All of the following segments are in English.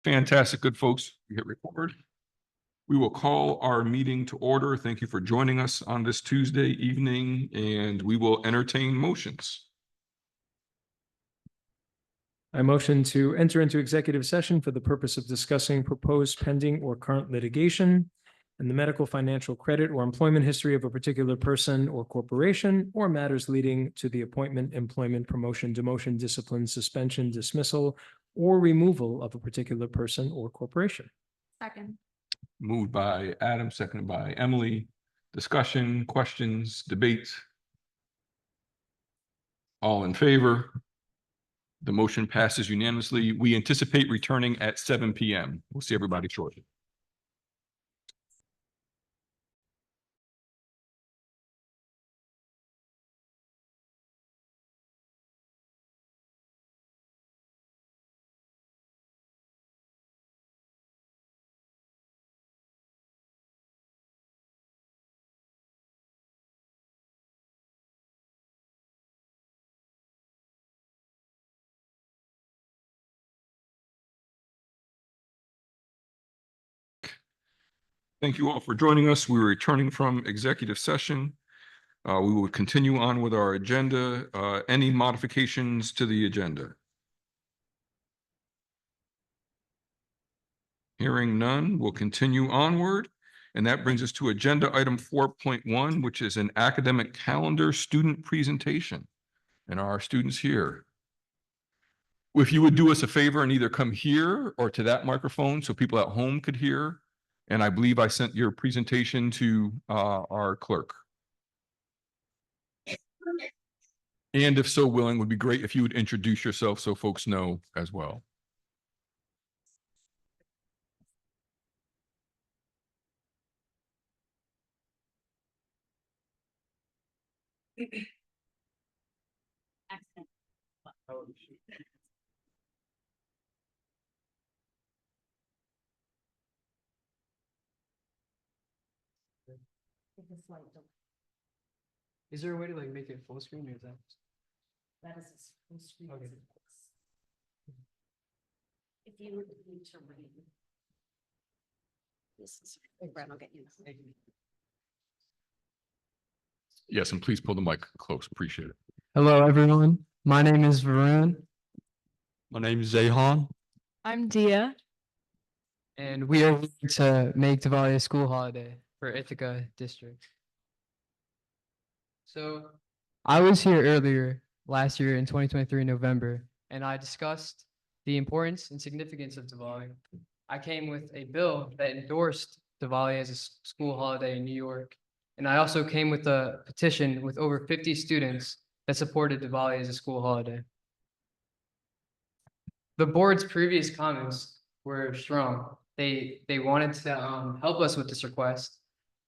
Fantastic, good folks. We hit record. We will call our meeting to order. Thank you for joining us on this Tuesday evening, and we will entertain motions. I motion to enter into executive session for the purpose of discussing proposed pending or current litigation and the medical, financial, credit, or employment history of a particular person or corporation, or matters leading to the appointment, employment, promotion, demotion, discipline, suspension, dismissal, or removal of a particular person or corporation. Second. Moved by Adam, seconded by Emily. Discussion, questions, debate. All in favor? The motion passes unanimously. We anticipate returning at 7 p.m. We'll see everybody shortly. Thank you all for joining us. We're returning from executive session. We will continue on with our agenda. Any modifications to the agenda? Hearing none, we'll continue onward. And that brings us to agenda item 4.1, which is an academic calendar student presentation. And our students here. If you would do us a favor and either come here or to that microphone so people at home could hear. And I believe I sent your presentation to our clerk. And if so willing, would be great if you would introduce yourself so folks know as well. Is there a way to like make it full screen or is that? That is a full screen. Okay. If you would need to read. This is, Brad, I'll get you. Yes, and please pull the mic close. Appreciate it. Hello, everyone. My name is Varun. My name is Zayhan. I'm Dia. And we are here to make Diwali a school holiday for Ithaca District. So I was here earlier last year in 2023 November, and I discussed the importance and significance of Diwali. I came with a bill that endorsed Diwali as a school holiday in New York. And I also came with a petition with over 50 students that supported Diwali as a school holiday. The board's previous comments were strong. They wanted to help us with this request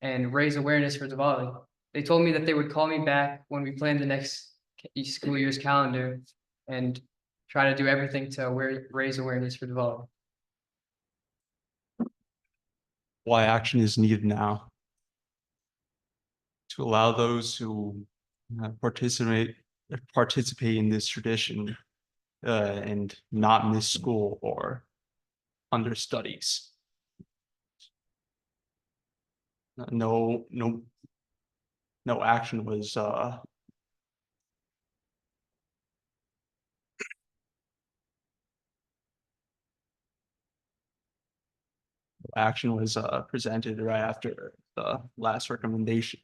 and raise awareness for Diwali. They told me that they would call me back when we planned the next school year's calendar and try to do everything to raise awareness for Diwali. Why action is needed now to allow those who participate in this tradition and not miss school or understudies. No action was presented right after the last recommendation,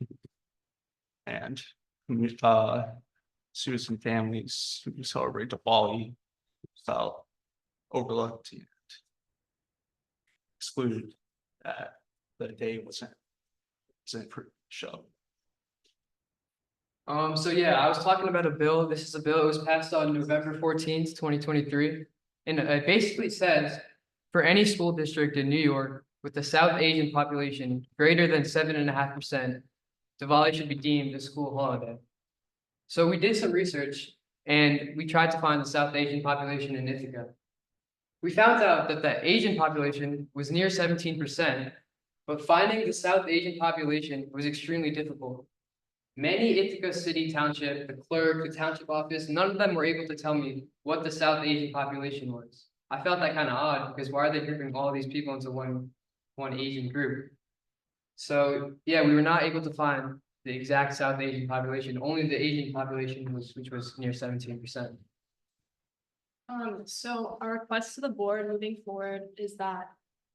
and students and families who celebrate Diwali felt overlooked and excluded that the day wasn't shown. So yeah, I was talking about a bill. This is a bill that was passed on November 14th, 2023. And it basically says for any school district in New York with a South Asian population greater than 7.5%, Diwali should be deemed a school holiday. So we did some research and we tried to find the South Asian population in Ithaca. We found out that the Asian population was near 17%, but finding the South Asian population was extremely difficult. Many Ithaca City Township, the clerk, the township office, none of them were able to tell me what the South Asian population was. I felt that kind of odd, because why are they grouping all these people into one Asian group? So, yeah, we were not able to find the exact South Asian population, only the Asian population which was near 17%. So our request to the board moving forward is that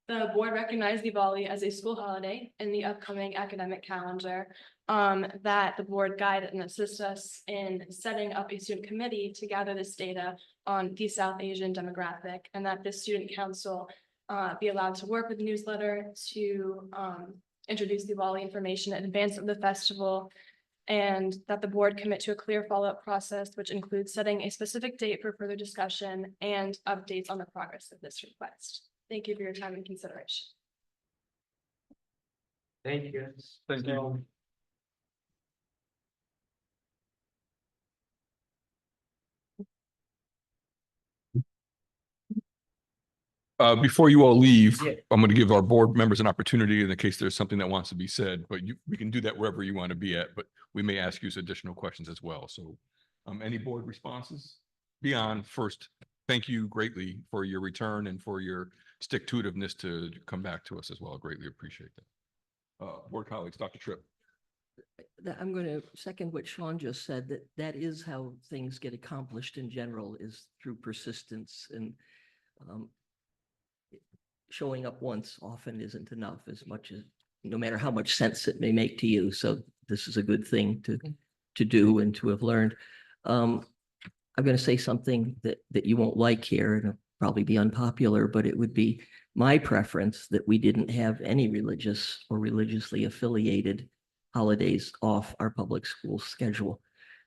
the board recognize Diwali as a school holiday in the upcoming academic calendar. That the board guide and assist us in setting up a student committee to gather this data on the South Asian demographic, and that the student council be allowed to work with the newsletter to introduce Diwali information in advance of the festival, and that the board commit to a clear follow-up process, which includes setting a specific date for further discussion and updates on the progress of this request. Thank you for your time and consideration. Thank you. Thank you. Before you all leave, Yeah. I'm going to give our board members an opportunity in the case there's something that wants to be said, but we can do that wherever you want to be at, but we may ask you additional questions as well. So any board responses? Beyond first, thank you greatly for your return and for your stick-to-itiveness to come back to us as well. I greatly appreciate that. Board colleagues, Dr. Tripp. I'm going to second what Sean just said, that is how things get accomplished in general, is through persistence, and showing up once often isn't enough, as much as, no matter how much sense it may make to you. So this is a good thing to do and to have learned. I'm going to say something that you won't like here, and it'll probably be unpopular, but it would be my preference that we didn't have any religious or religiously affiliated holidays off our public school schedule.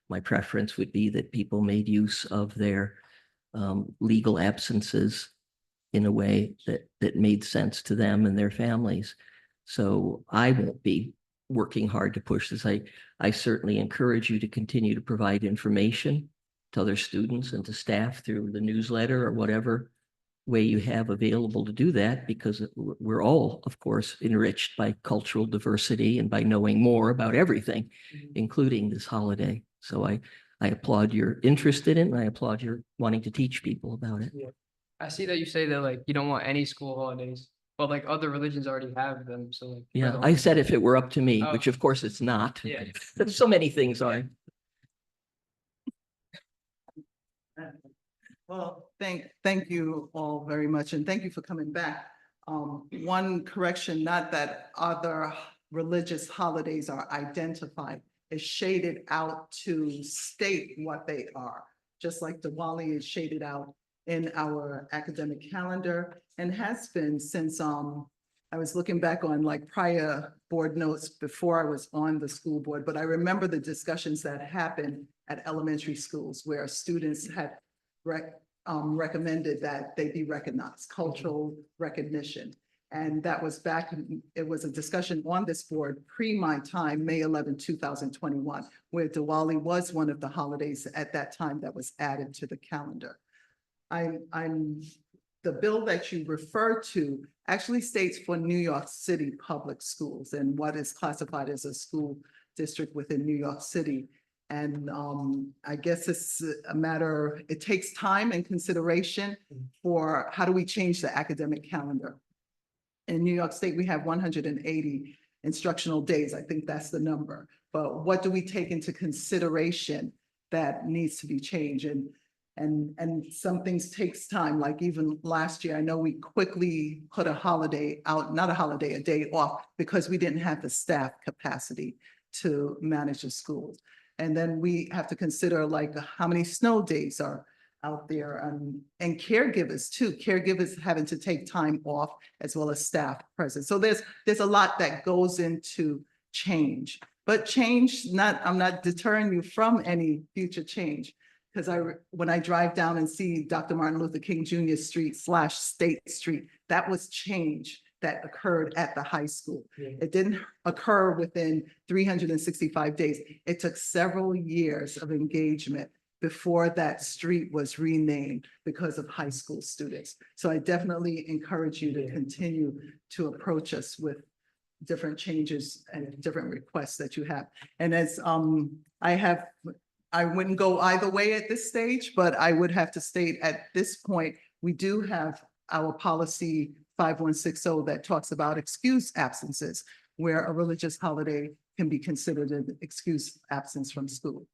My preference would be that people made use of their legal absences in a way that made sense to them and their families. So I won't be working hard to push this. I certainly encourage you to continue to provide information to other students and to staff through the newsletter or whatever way you have available to do that, because we're all, of course, enriched by cultural diversity and by knowing more about everything, including this holiday. So I applaud your interest in it, and I applaud your wanting to teach people about it. I see that you say that like you don't want any school holidays, but like other religions already have them. So like. we're Yeah, the I only- said if it were up to me, Oh. which of course it's not. Yeah. So many things are. Well, thank you all very much, and thank you for coming back. One correction, not that other religious holidays are identified, is shaded out to state what they are. Just like Diwali is shaded out in our academic calendar and has been since, I was looking back on like prior board notes before I was on the school board, but I remember the discussions that happened at elementary schools where students had recommended that they be recognized, cultural recognition. And that was back, it was a discussion on this board pre my time, May 11, 2021, where Diwali was one of the holidays at that time that was added to the calendar. The bill that you refer to actually states for New York City public schools and what is classified as a school district within New York City. And I guess it's a matter, it takes time and consideration for how do we change the academic calendar. In New York State, we have 180 instructional days. I think that's the number. But what do we take into consideration that needs to be changed? And some things takes time, like even last year, I know we quickly put a holiday out, not a holiday, a day off, because we didn't have the staff capacity to manage the schools. And then we have to consider like how many snow days are out there, and caregivers too, caregivers having to take time off as well as staff present. So there's a lot that goes into change, but change, I'm not deterring you from any future change. Because when I drive down and see Dr. Martin Luther King Jr. Street / State Street, that was change that occurred at the high school. Yeah. It didn't occur within 365 days. It took several years of engagement before that street was renamed because of high school students. So I definitely encourage you to continue to approach us with different changes and different requests that you have. And as I wouldn't go either way at this stage, but I would have to state at this point, We do have our policy 5160 that talks about excused absences, where a religious holiday can be considered an excused absence from school.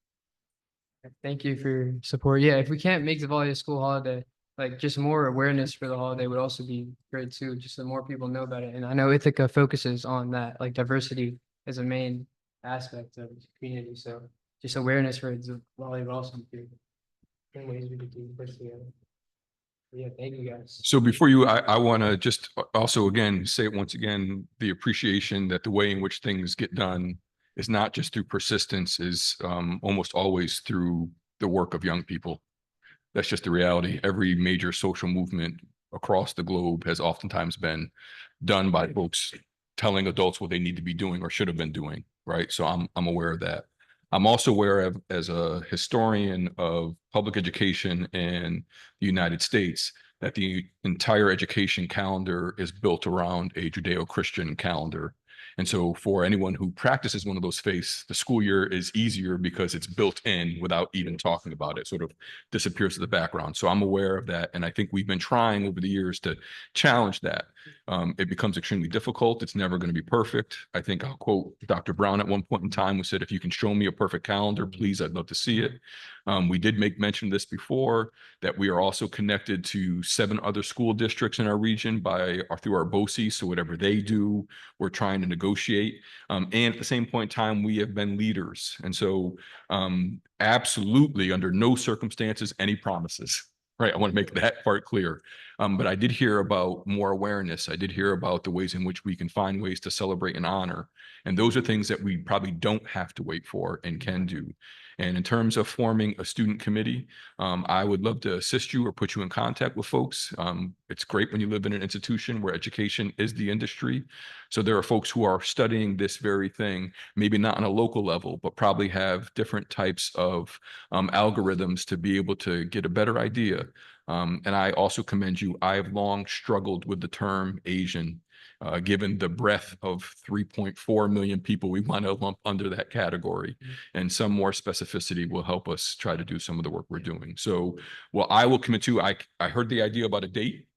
Thank you for your support. Yeah, if we can't make Diwali a school holiday, like just more awareness for the holiday would also be great too, just so more people know about it. And I know Ithaca focuses on that, like diversity is a main aspect of the community. So just awareness for Diwali would also be good. In ways we could do this together. Yeah, thank you guys. So before you, I want to just also again, say it once again, the appreciation that the way in which things get done is not just through persistence, is almost always through the work of young people. That's just the reality. Every major social movement across the globe has oftentimes been done by folks telling adults what they need to be doing or should have been doing, right? So I'm aware of that. I'm also aware of, as a historian of public education in the United States, that the entire education calendar is built around a Judeo-Christian calendar. And so for anyone who practices one of those faiths, the school year is easier because it's built in without even talking about it, sort of disappears to the background. So I'm aware of that. And I think we've been trying over the years to challenge that. It becomes extremely difficult. It's never going to be perfect. I think I'll quote Dr. Brown at one point in time, who said, if you can show me a perfect calendar, please, I'd love to see it. We did make mention of this before, that we are also connected to 7 other school districts in our region through our BOCES. So whatever they do, we're trying to negotiate. And at the same point in time, we have been leaders. And so absolutely under no circumstances, any promises. Right. I want to make that part clear. But I did hear about more awareness. I did hear about the ways in which we can find ways to celebrate and honor. And those are things that we probably don't have to wait for and can do. And in terms of forming a student committee, I would love to assist you or put you in contact with folks. It's great when you live in an institution where education is the industry. So there are folks who are studying this very thing, maybe not on a local level, but probably have different types of algorithms to be able to get a better idea. And I also commend you. I have long struggled with the term Asian, given the breadth of 3.4 million people we want to lump under that category. And some more specificity will help us try to do some of the work we're doing. So, well, I will commit to, I heard the idea about a date.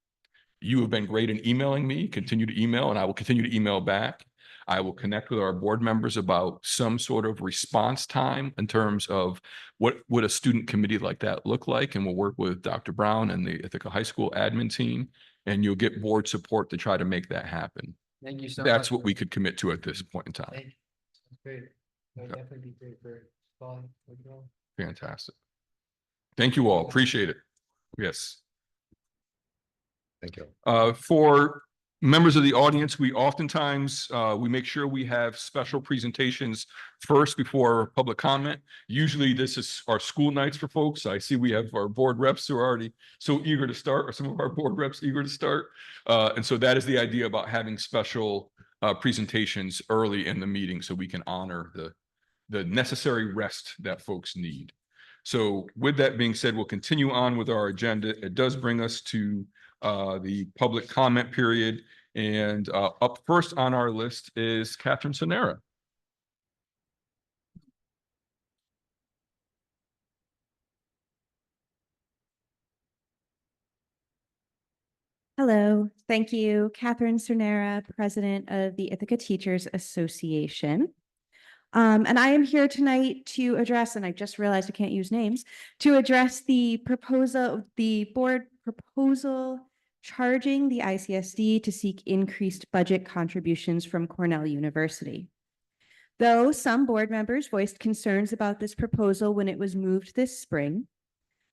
You have been great in emailing me, continue to email, and I will continue to email back. I will connect with our board members about some sort of response time in terms of what would a student committee like that look like. And we'll work with Dr. Brown and the Ithaca High School admin team, and you'll get board support to try to make that happen. Thank you so much. That's what we could commit to at this point in time. Thank you. That's great. That would Okay. definitely be great for Diwali. Fantastic. Thank you all. Appreciate it. Yes. Thank you. For members of the audience, we oftentimes, we make sure we have special presentations first before public comment. Usually this is our school nights for folks. I see we have our board reps who are already so eager to start, or some of our board reps eager to start. And so that is the idea about having special presentations early in the meeting so we can honor the necessary rest that folks need. So with that being said, we'll continue on with our agenda. It does bring us to the public comment period. And up first on our list is Catherine Sonera. Hello, thank you. Catherine Cernera, President of the Ithaca Teachers Association. And I am here tonight to address, and I just realized I can't use names, to address the board proposal charging the ICSD to seek increased budget contributions from Cornell University. Though some board members voiced concerns about this proposal when it was moved this spring,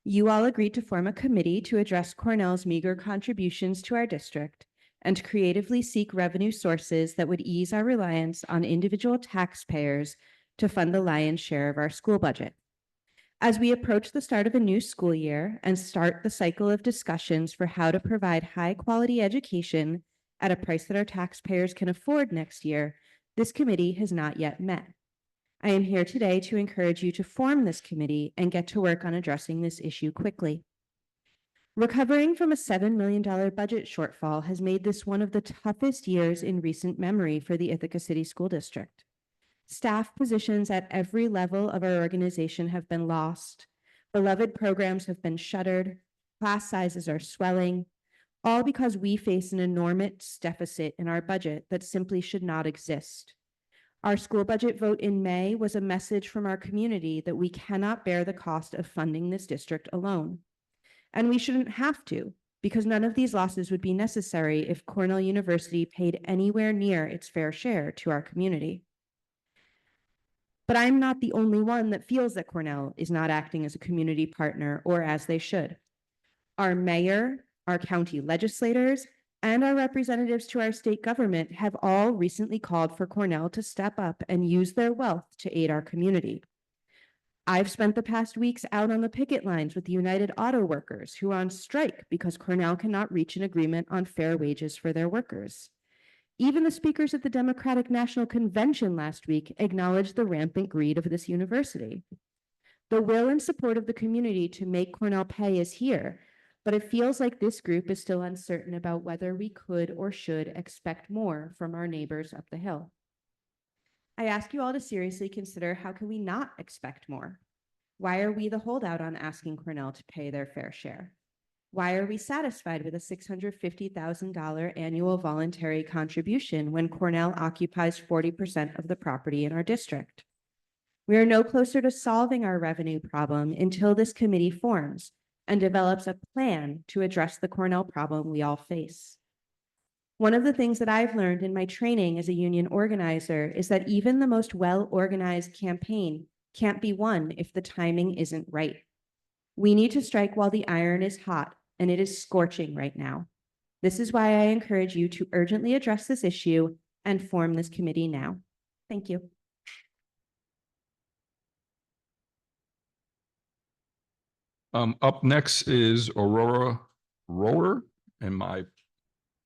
you all agreed to form a committee to address Cornell's meager contributions to our district and to creatively seek revenue sources that would ease our reliance on individual taxpayers to fund the lion's share of our school budget. As we approach the start of a new school year and start the cycle of discussions for how to provide high-quality education at a price that our taxpayers can afford next year, this committee has not yet met. I am here today to encourage you to form this committee and get to work on addressing this issue quickly. Recovering from a $7 million budget shortfall has made this one of the toughest years in recent memory for the Ithaca City School District. Staff positions at every level of our organization have been lost. Beloved programs have been shuttered. Class sizes are swelling, all because we face an enormous deficit in our budget that simply should not exist. Our school budget vote in May was a message from our community that we cannot bear the cost of funding this district alone. And we shouldn't have to, because none of these losses would be necessary if Cornell University paid anywhere near its fair share to our community. But I'm not the only one that feels that Cornell is not acting as a community partner or as they should. Our mayor, our county legislators, and our representatives to our state government have all recently called for Cornell to step up and use their wealth to aid our community. I've spent the past weeks out on the picket lines with the United Auto Workers who are on strike because Cornell cannot reach an agreement on fair wages for their workers. Even the speakers at the Democratic National Convention last week acknowledged the rampant greed of this university. The will and support of the community to make Cornell pay is here, but it feels like this group is still uncertain about whether we could or should expect more from our neighbors up the hill. I ask you all to seriously consider, how can we not expect more? Why are we the holdout on asking Cornell to pay their fair share? Why are we satisfied with a $650,000 annual voluntary contribution when Cornell occupies 40% of the property in our district? We are no closer to solving our revenue problem until this committee forms and develops a plan to address the Cornell problem we all face. One of the things that I've learned in my training as a union organizer is that even the most well-organized campaign can't be won if the timing isn't right. We need to strike while the iron is hot, and it is scorching right now. This is why I encourage you to urgently address this issue and form this committee now. Thank you. Up next is Aurora Rower, and my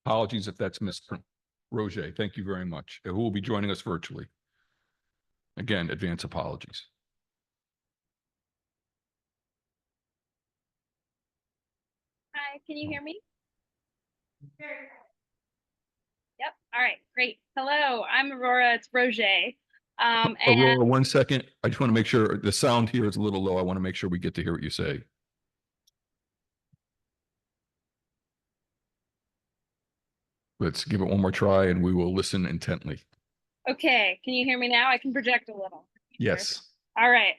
apologies if that's mispronounced. Roger, thank you very much. Who will be joining us virtually. Again, advance apologies. Hi, can you hear me? Yep. All right, great. Hello, I'm Aurora. It's Roger. And Aurora, 1 second. I just want to make sure the sound here is a little low. I want to make sure we get to hear what you say. Let's give it one more try and we will listen intently. okay, can you hear me now? I can project a little. Yes. All right.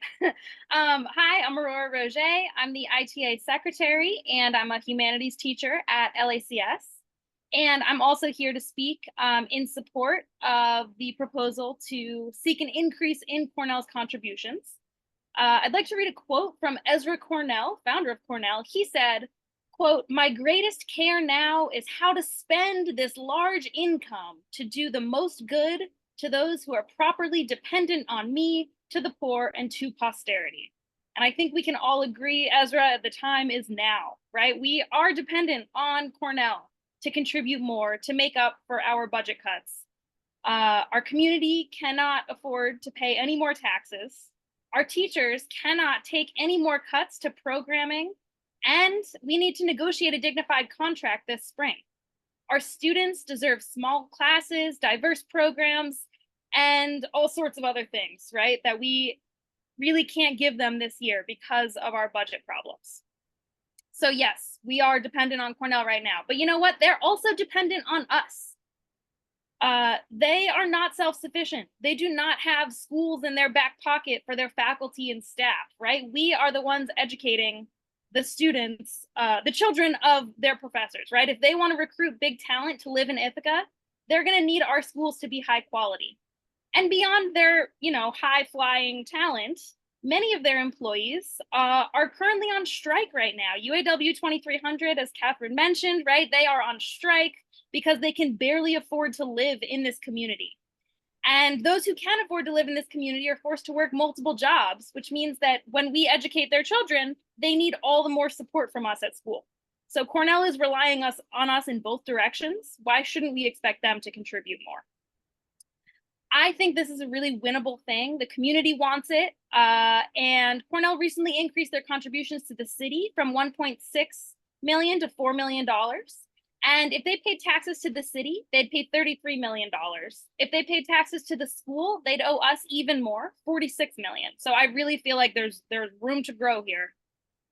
Hi, I'm Aurora Roger. I'm the ITA secretary and I'm a humanities teacher at LACS. And I'm also here to speak in support of the proposal to seek an increase in Cornell's contributions. I'd like to read a quote from Ezra Cornell, founder of Cornell. He said, quote, "My greatest care now is how to spend this large income to do the most good to those who are properly dependent on me, to the poor, and to posterity." And I think we can all agree, Ezra, the time is now, right? We are dependent on Cornell to contribute more to make up for our budget cuts. Our community cannot afford to pay any more taxes. Our teachers cannot take any more cuts to programming, and we need to negotiate a dignified contract this spring. Our students deserve small classes, diverse programs, and all sorts of other things, right? That we really can't give them this year because of our budget problems. So yes, we are dependent on Cornell right now, but you know what? They're also dependent on us. They are not self-sufficient. They do not have schools in their back pocket for their faculty and staff, right? We are the ones educating the students, the children of their professors, right? If they want to recruit big talent to live in Ithaca, they're going to need our schools to be high quality. And beyond their, high-flying talent, many of their employees are currently on strike right now. UAW 2300, as Catherine mentioned, right? They are on strike because they can barely afford to live in this community. And those who can afford to live in this community are forced to work multiple jobs, which means that when we educate their children, they need all the more support from us at school. So Cornell is relying on us in both directions. Why shouldn't we expect them to contribute more? I think this is a really winnable thing. The community wants it. And Cornell recently increased their contributions to the city from $1.6 million to $4 million. And if they paid taxes to the city, they'd pay $33 million. If they paid taxes to the school, they'd owe us even more, $46 million. So I really feel like there's room to grow here.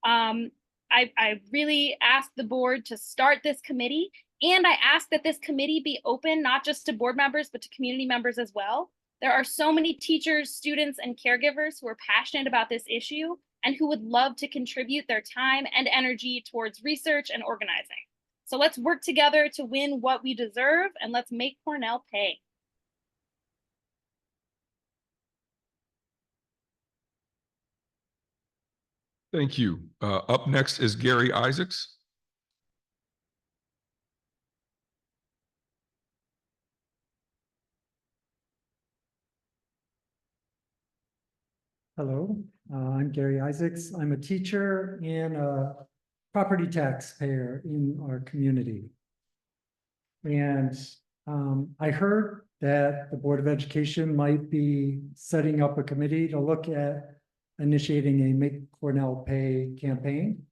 I I really asked the board to start this committee, and I asked that this committee be open not just to board members, but to community members as well. There are so many teachers, students, and caregivers who are passionate about this issue and who would love to contribute their time and energy towards research and organizing. So let's work together to win what we deserve, and let's make Cornell pay. Thank you. Up next is Gary Isaacs. Hello, I'm Gary Isaacs. I'm a teacher and a property taxpayer in our community. And I heard that the Board of Education might be setting up a committee to look at initiating a Make Cornell Pay campaign.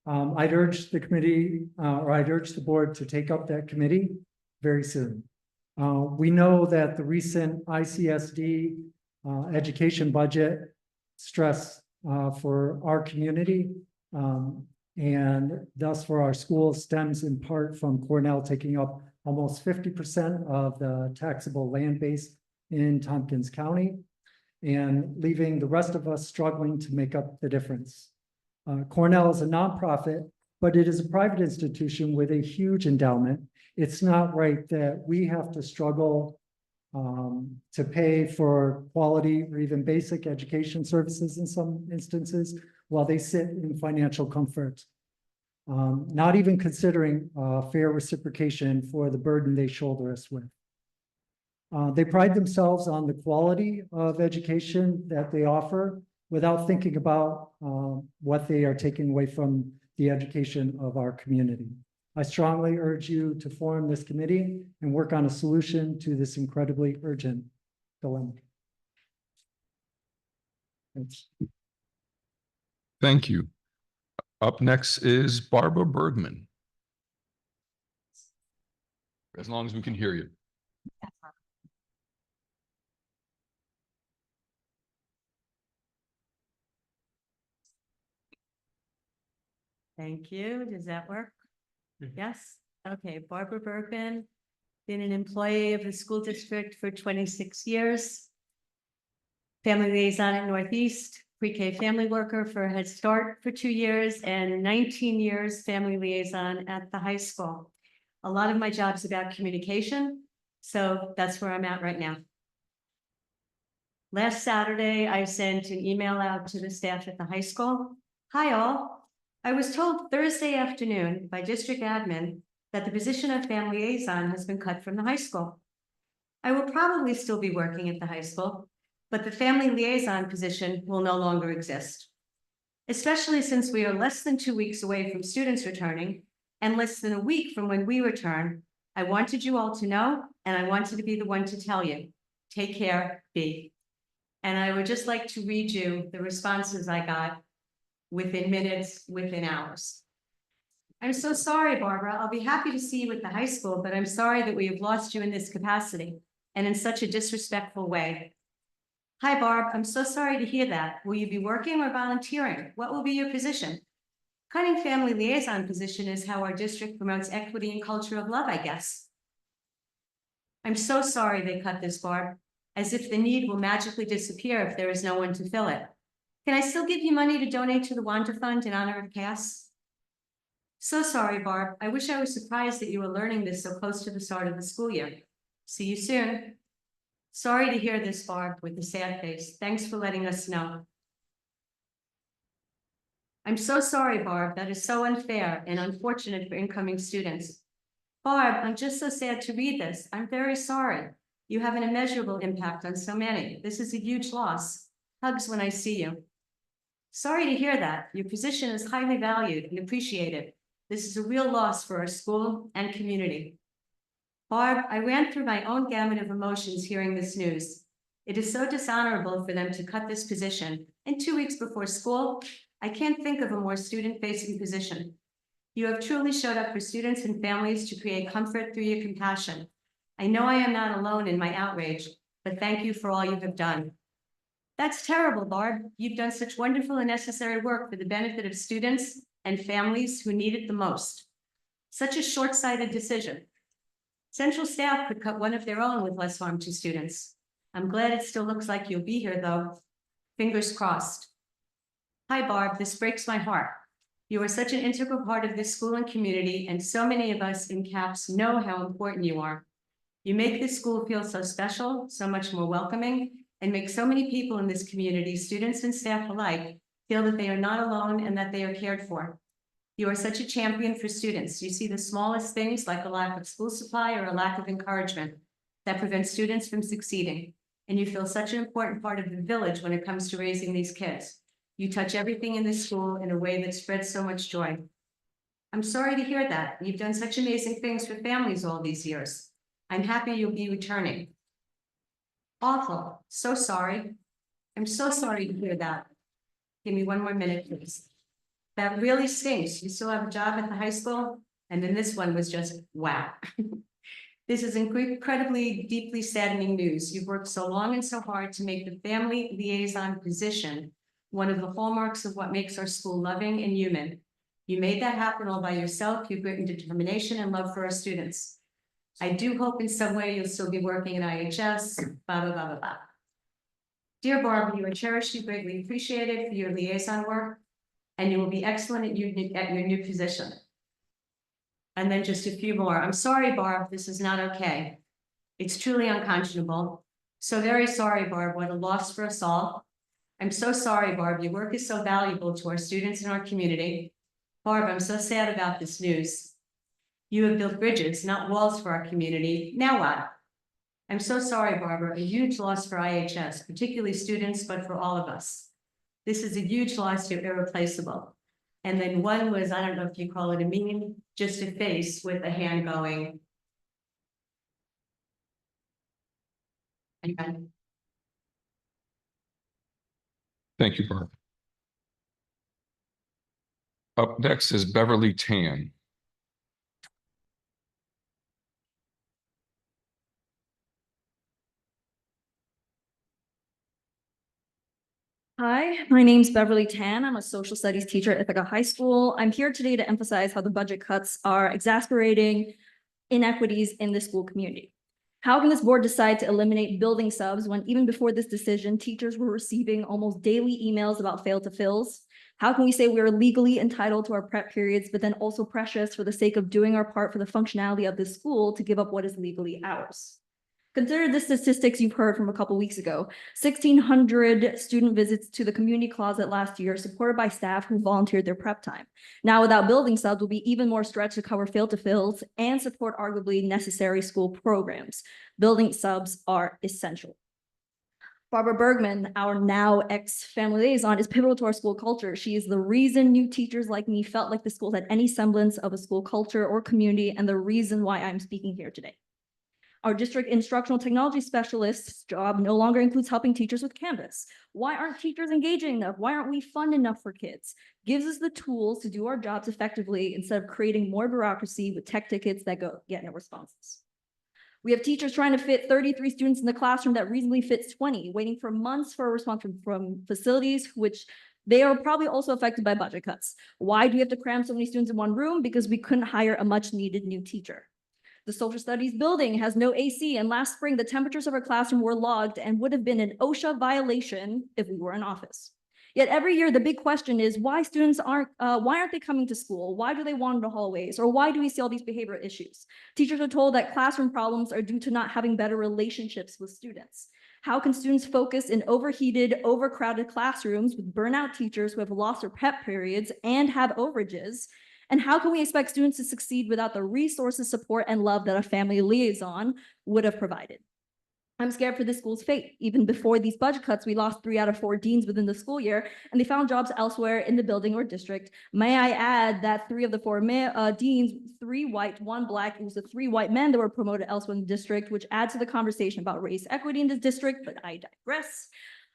I'd urge the committee, or I'd urge the board to take up that committee very soon. We know that the recent ICSD education budget stress for our community and thus for our schools stems in part from Cornell taking up almost 50% of the taxable land base in Tompkins County and leaving the rest of us struggling to make up the difference. Cornell is a nonprofit, but it is a private institution with a huge endowment. It's not right that we have to struggle to pay for quality or even basic education services in some instances while they sit in financial comfort. Not even considering fair reciprocation for the burden they shoulder us with. They pride themselves on the quality of education that they offer without thinking about what they are taking away from the education of our community. I strongly urge you to form this committee and work on a solution to this incredibly urgent dilemma. Thanks. Thank you. Up next is Barbara Bergman. As long as we can hear you. Thank you. Does that work? Yes. Okay. Barbara Bergman, been an employee of the school district for 26 years. Family liaison at Northeast, pre-K family worker for Head Start for 2 years, and 19 years family liaison at the high school. A lot of my job's about communication, so that's where I'm at right now. Last Saturday, I sent an email out to the staff at the high school. Hi all. I was told Thursday afternoon by district admin that the position of family liaison has been cut from the high school. I will probably still be working at the high school, but the family liaison position will no longer exist. Especially since we are less than 2 weeks away from students returning and less than a week from when we return, I wanted you all to know, and I wanted to be the one to tell you, take care, B. And I would just like to read you the responses I got within minutes, within hours. I'm so sorry, Barbara. I'll be happy to see you at the high school, but I'm sorry that we have lost you in this capacity and in such a disrespectful way. Hi, Barb. I'm so sorry to hear that. Will you be working or volunteering? What will be your position? Cutting family liaison position is how our district promotes equity and culture of love, I guess. I'm so sorry they cut this, Barb, as if the need will magically disappear if there is no one to fill it. Can I still give you money to donate to the Wanda Fund in honor of Cass? So sorry, Barb. I wish I was surprised that you were learning this so close to the start of the school year. See you soon. Sorry to hear this, Barb, with a sad face. Thanks for letting us know. I'm so sorry, Barb. That is so unfair and unfortunate for incoming students. Barb, I'm just so sad to read this. I'm very sorry. You have an immeasurable impact on so many. This is a huge loss. Hugs when I see you. Sorry to hear that. Your position is highly valued and appreciated. This is a real loss for our school and community. Barb, I ran through my own gamut of emotions hearing this news. It is so dishonorable for them to cut this position. And 2 weeks before school, I can't think of a more student-facing position. You have truly showed up for students and families to create comfort through your compassion. I know I am not alone in my outrage, but thank you for all you have done. That's terrible, Barb. You've done such wonderful and necessary work for the benefit of students and families who need it the most. Such a short-sighted decision. Central staff could cut one of their own with less harm to students. I'm glad it still looks like you'll be here, though. Fingers crossed. Hi, Barb. This breaks my heart. You are such an integral part of this school and community, and so many of us in CAPS know how important you are. You make this school feel so special, so much more welcoming, and make so many people in this community, students and staff alike, feel that they are not alone and that they are cared for. You are such a champion for students. You see the smallest things like a lack of school supply or a lack of encouragement that prevent students from succeeding. And you feel such an important part of the village when it comes to raising these kids. You touch everything in this school in a way that spreads so much joy. I'm sorry to hear that. You've done such amazing things for families all these years. I'm happy you'll be returning. Awful. So sorry. I'm so sorry to hear that. Give me one more minute, please. That really stinks. You still have a job at the high school? And then this one was just, wow. This is incredibly, deeply saddening news. You've worked so long and so hard to make the family liaison position one of the hallmarks of what makes our school loving and human. You made that happen all by yourself. You've written determination and love for our students. I do hope in some way you'll still be working at IHS, blah, blah, blah, blah, blah. Dear Barb, you are cherished and greatly appreciated for your liaison work, and you will be excellent at your new position. And then just a few more. I'm sorry, Barb, this is not okay. It's truly unconscionable. So very sorry, Barb, what a loss for us all. I'm so sorry, Barb, your work is so valuable to our students and our community. Barb, I'm so sad about this news. You have built bridges, not walls for our community. Now what? I'm so sorry, Barbara, a huge loss for IHS, particularly students, but for all of us. This is a huge loss, you're irreplaceable. And then one was, I don't know if you call it a meme, just a face with a hand going. And Thank you, Barb. Up next is Beverly Tan. Hi, my name's Beverly Tan. I'm a social studies teacher at Ithaca High School. I'm here today to emphasize how the budget cuts are exacerbating inequities in the school community. How can this board decide to eliminate building subs when even before this decision, teachers were receiving almost daily emails about fail to fills? How can we say we are legally entitled to our prep periods, but then also precious for the sake of doing our part for the functionality of this school to give up what is legally ours? Consider the statistics you've heard from a couple weeks ago. 1,600 student visits to the community closet last year, supported by staff who volunteered their prep time. Now, without building subs, will be even more stretched to cover fail to fills and support arguably necessary school programs. Building subs are essential. Barbara Bergman, our now ex-family liaison, is pivotal to our school culture. She is the reason new teachers like me felt like the school had any semblance of a school culture or community, and the reason why I'm speaking here today. Our district instructional technology specialist's job no longer includes helping teachers with Canvas. Why aren't teachers engaging enough? Why aren't we fun enough for kids? Gives us the tools to do our jobs effectively instead of creating more bureaucracy with tech tickets that get no responses. We have teachers trying to fit 33 students in the classroom that reasonably fits 20, waiting for months for a response from facilities, which they are probably also affected by budget cuts. Why do we have to cram so many students in one room? Because we couldn't hire a much needed new teacher. The social studies building has no AC, and last spring, the temperatures of our classroom were logged and would have been an OSHA violation if we were in office. Yet every year, the big question is why aren't they coming to school? Why do they wander the hallways? Or why do we see all these behavioral issues? Teachers are told that classroom problems are due to not having better relationships with students. How can students focus in overheated, overcrowded classrooms with burnout teachers who have lost their prep periods and have overages? And how can we expect students to succeed without the resources, support, and love that a family liaison would have provided? I'm scared for this school's fate. Even before these budget cuts, we lost 3 out of 4 deans within the school year, and they found jobs elsewhere in the building or district. May I add that 3 of the 4 deans, 3 white, 1 black, it was the 3 white men that were promoted elsewhere in the district, which adds to the conversation about race equity in this district, but I digress.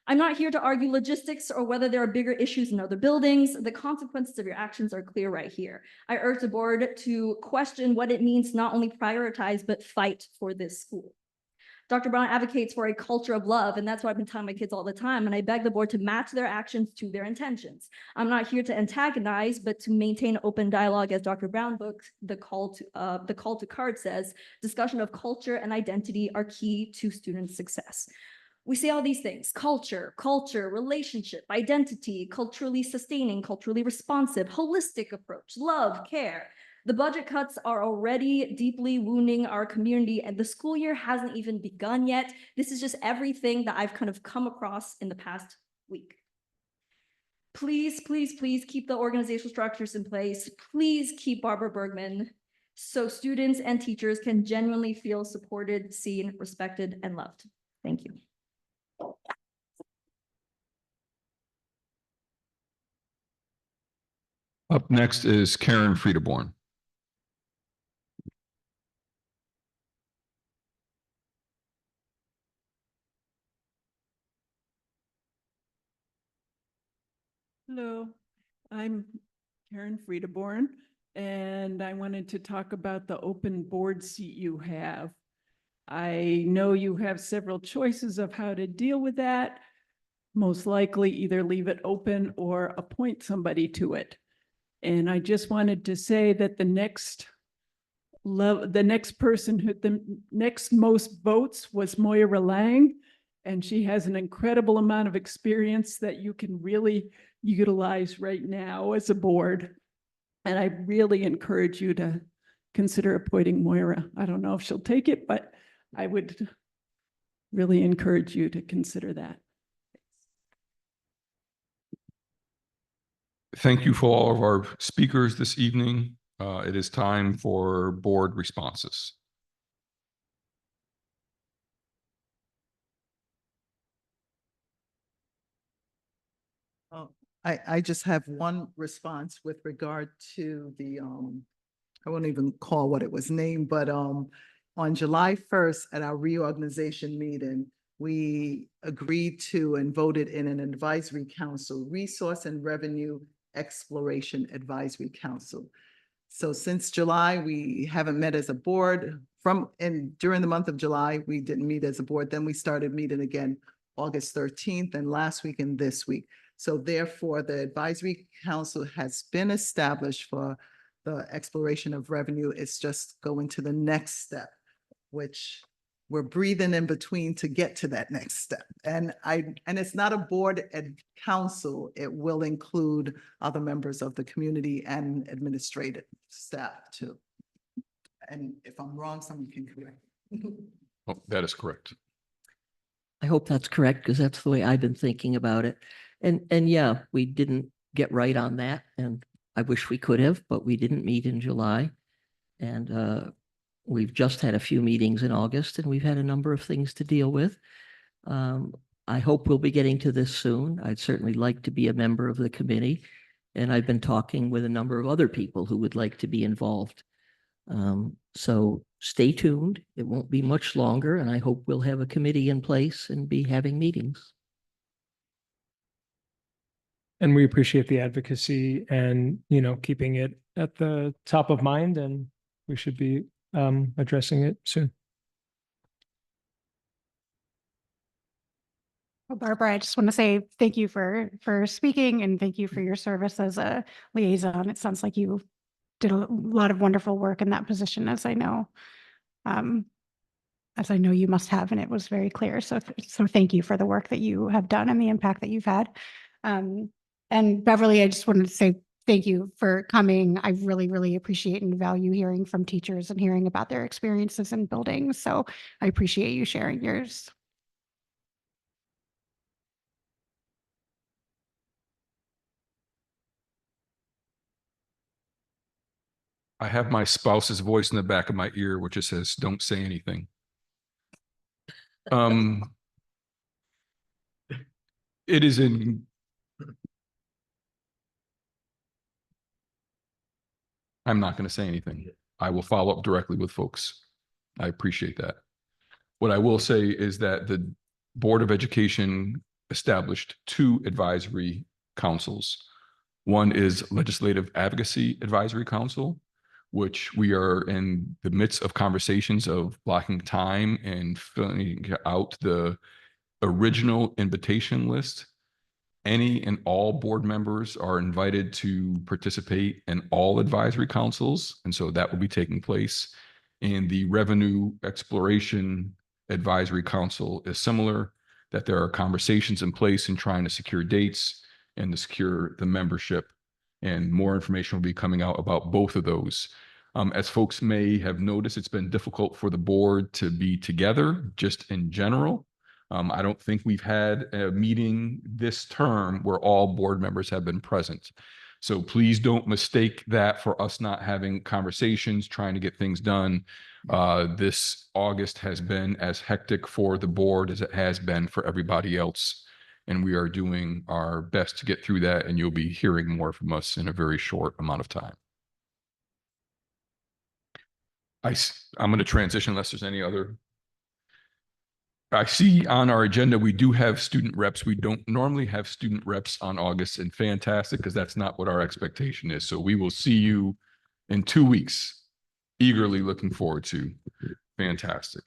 I'm not here to argue logistics or whether there are bigger issues in other buildings. The consequences of your actions are clear right here. I urge the board to question what it means to not only prioritize, but fight for this school. Dr. Brown advocates for a culture of love, and that's what I've been telling my kids all the time. And I beg the board to match their actions to their intentions. I'm not here to antagonize, but to maintain open dialogue, as Dr. Brown book, the call to CARD says, discussion of culture and identity are key to student success. We say all these things: culture, relationship, identity, culturally sustaining, culturally responsive, holistic approach, love, care. The budget cuts are already deeply wounding our community, and the school year hasn't even begun yet. This is just everything that I've kind of come across in the past week. Please, please, please keep the organizational structures in place. Please keep Barbara Bergman so students and teachers can genuinely feel supported, seen, respected, and loved. Thank you. Up next is Karen Friedeborn. Hello, I'm Karen Friedeborn, and I wanted to talk about the open board seat you have. I know you have several choices of how to deal with that. Most likely either leave it open or appoint somebody to it. And I just wanted to say that the next person who the next most votes was Moira Lang, and she has an incredible amount of experience that you can really utilize right now as a board. And I really encourage you to consider appointing Moira. I don't know if she'll take it, but I would really encourage you to consider that. Thank you for all of our speakers this evening. It is time for board responses. I just have one response with regard to the, I won't even call what it was named, but on July 1st at our reorganization meeting, we agreed to and voted in an advisory council, Resource and Revenue Exploration Advisory Council. So since July, we haven't met as a board. During the month of July, we didn't meet as a board. Then we started meeting again August 13th and last week and this week. So therefore, the advisory council has been established for the exploration of revenue. It's just going to the next step, which we're breathing in between to get to that next step. And it's not a board and council. It will include other members of the community and administrative staff too. And if I'm wrong, someone can correct me. Oh, that is correct. I hope that's correct, because that's the way I've been thinking about it. And yeah, we didn't get right on that, and I wish we could have, but we didn't meet in July. And we've just had a few meetings in August, and we've had a number of things to deal with. I hope we'll be getting to this soon. I'd certainly like to be a member of the committee, and I've been talking with a number of other people who would like to be involved. So stay tuned. It won't be much longer, and I hope we'll have a committee in place and be having meetings. And we appreciate the advocacy and, keeping it at the top of mind, and we should be addressing it soon. Well, Barbara, I just want to say thank you for speaking, and thank you for your service as a liaison. It sounds like you did a lot of wonderful work in that position, as I know you must have, and it was very clear. So thank you for the work that you have done and the impact that you've had. And Beverly, I just wanted to say thank you for coming. I really, really appreciate and value hearing from teachers and hearing about their experiences in buildings. So I appreciate you sharing yours. I have my spouse's voice in the back of my ear, which just says, "Don't say anything." It is in. I'm not going to say anything. I will follow up directly with folks. I appreciate that. What I will say is that the Board of Education established 2 advisory councils. One is Legislative Advocacy Advisory Council, which we are in the midst of conversations of blocking time and filling out the original invitation list. Any and all board members are invited to participate in all advisory councils, and so that will be taking place. And the Revenue Exploration Advisory Council is similar, that there are conversations in place in trying to secure dates and to secure the membership. And more information will be coming out about both of those. As folks may have noticed, it's been difficult for the board to be together just in general. I don't think we've had a meeting this term where all board members have been present. So please don't mistake that for us not having conversations, trying to get things done. This August has been as hectic for the board as it has been for everybody else. And we are doing our best to get through that, and you'll be hearing more from us in a very short amount of time. I'm going to transition unless there's any other. I see on our agenda, we do have student reps. We don't normally have student reps on August, and fantastic, because that's not what our expectation is. So we will see you in 2 weeks. Eagerly looking forward to. Fantastic.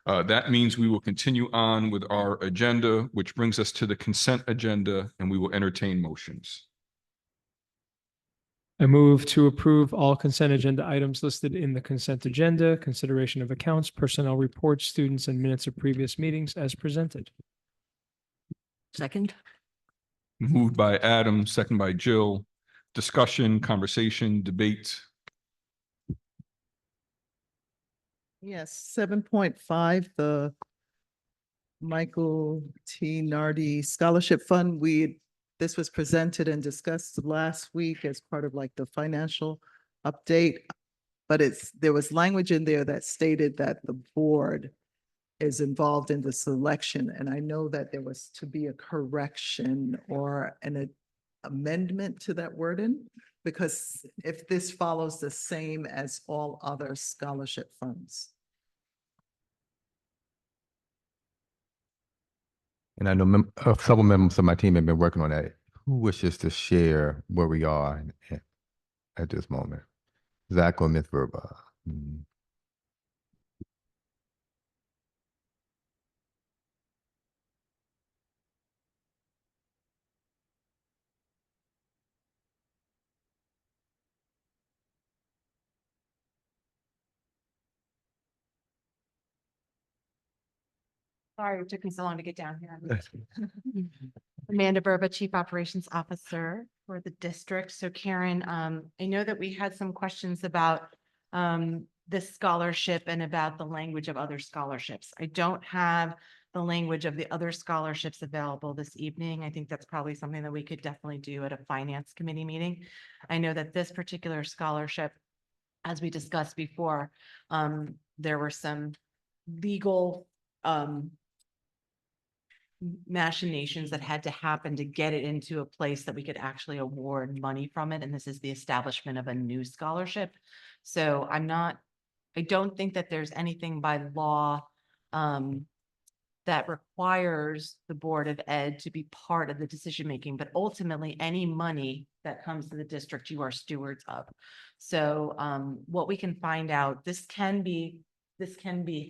That means we will continue on with our agenda, which brings us to the consent agenda, and we will entertain motions. I move to approve all consent agenda items listed in the consent agenda, consideration of accounts, personnel reports, students, and minutes of previous meetings as presented. Second? Moved by Adam, second by Jill. Discussion, conversation, debate. Yes, 7.5, the Michael T. Nardi Scholarship Fund. This was presented and discussed last week as part of like the financial update. But there was language in there that stated that the board is involved in the selection. And I know that there was to be a correction or an amendment to that wording, because if this follows the same as all other scholarship funds. And I know several members of my team have been working on that. Who wishes to share where we are at this moment? Zach or Ms. Verba? Sorry, it took me so long to get down here. Amanda Burba, Chief Operations Officer for the district. So Karen, I know that we had some questions about this scholarship and about the language of other scholarships. I don't have the language of the other scholarships available this evening. I think that's probably something that we could definitely do at a finance committee meeting. I know that this particular scholarship, as we discussed before, there were some legal machinations that had to happen to get it into a place that we could actually award money from it. And this is the establishment of a new scholarship. So I don't think that there's anything by law that requires the Board of Ed to be part of the decision-making, but ultimately any money that comes to the district, you are stewards of. So what we can find out, this can be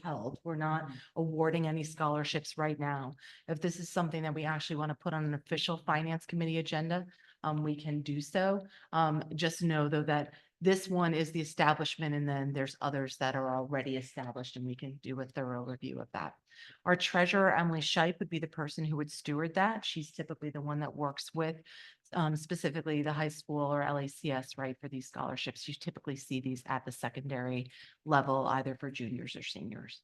held. We're not awarding any scholarships right now. If this is something that we actually want to put on an official finance committee agenda, we can do so. Just know though that this one is the establishment, and then there's others that are already established, and we can do a thorough review of that. Our treasurer, Emily Shipe, would be the person who would steward that. She's typically the one that works with specifically the high school or LACS, right, for these scholarships. You typically see these at the secondary level, either for juniors or seniors.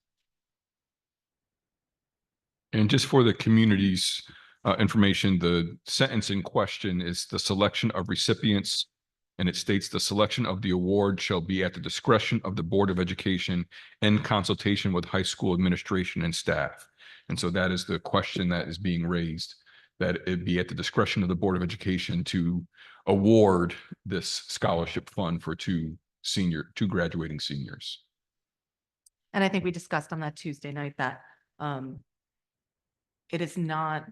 And just for the community's information, the sentence in question is the selection of recipients. And it states the selection of the award shall be at the discretion of the Board of Education in consultation with high school administration and staff. And so that is the question that is being raised, that it be at the discretion of the Board of Education to award this scholarship fund for two graduating seniors. And I think we discussed on that Tuesday night that it is not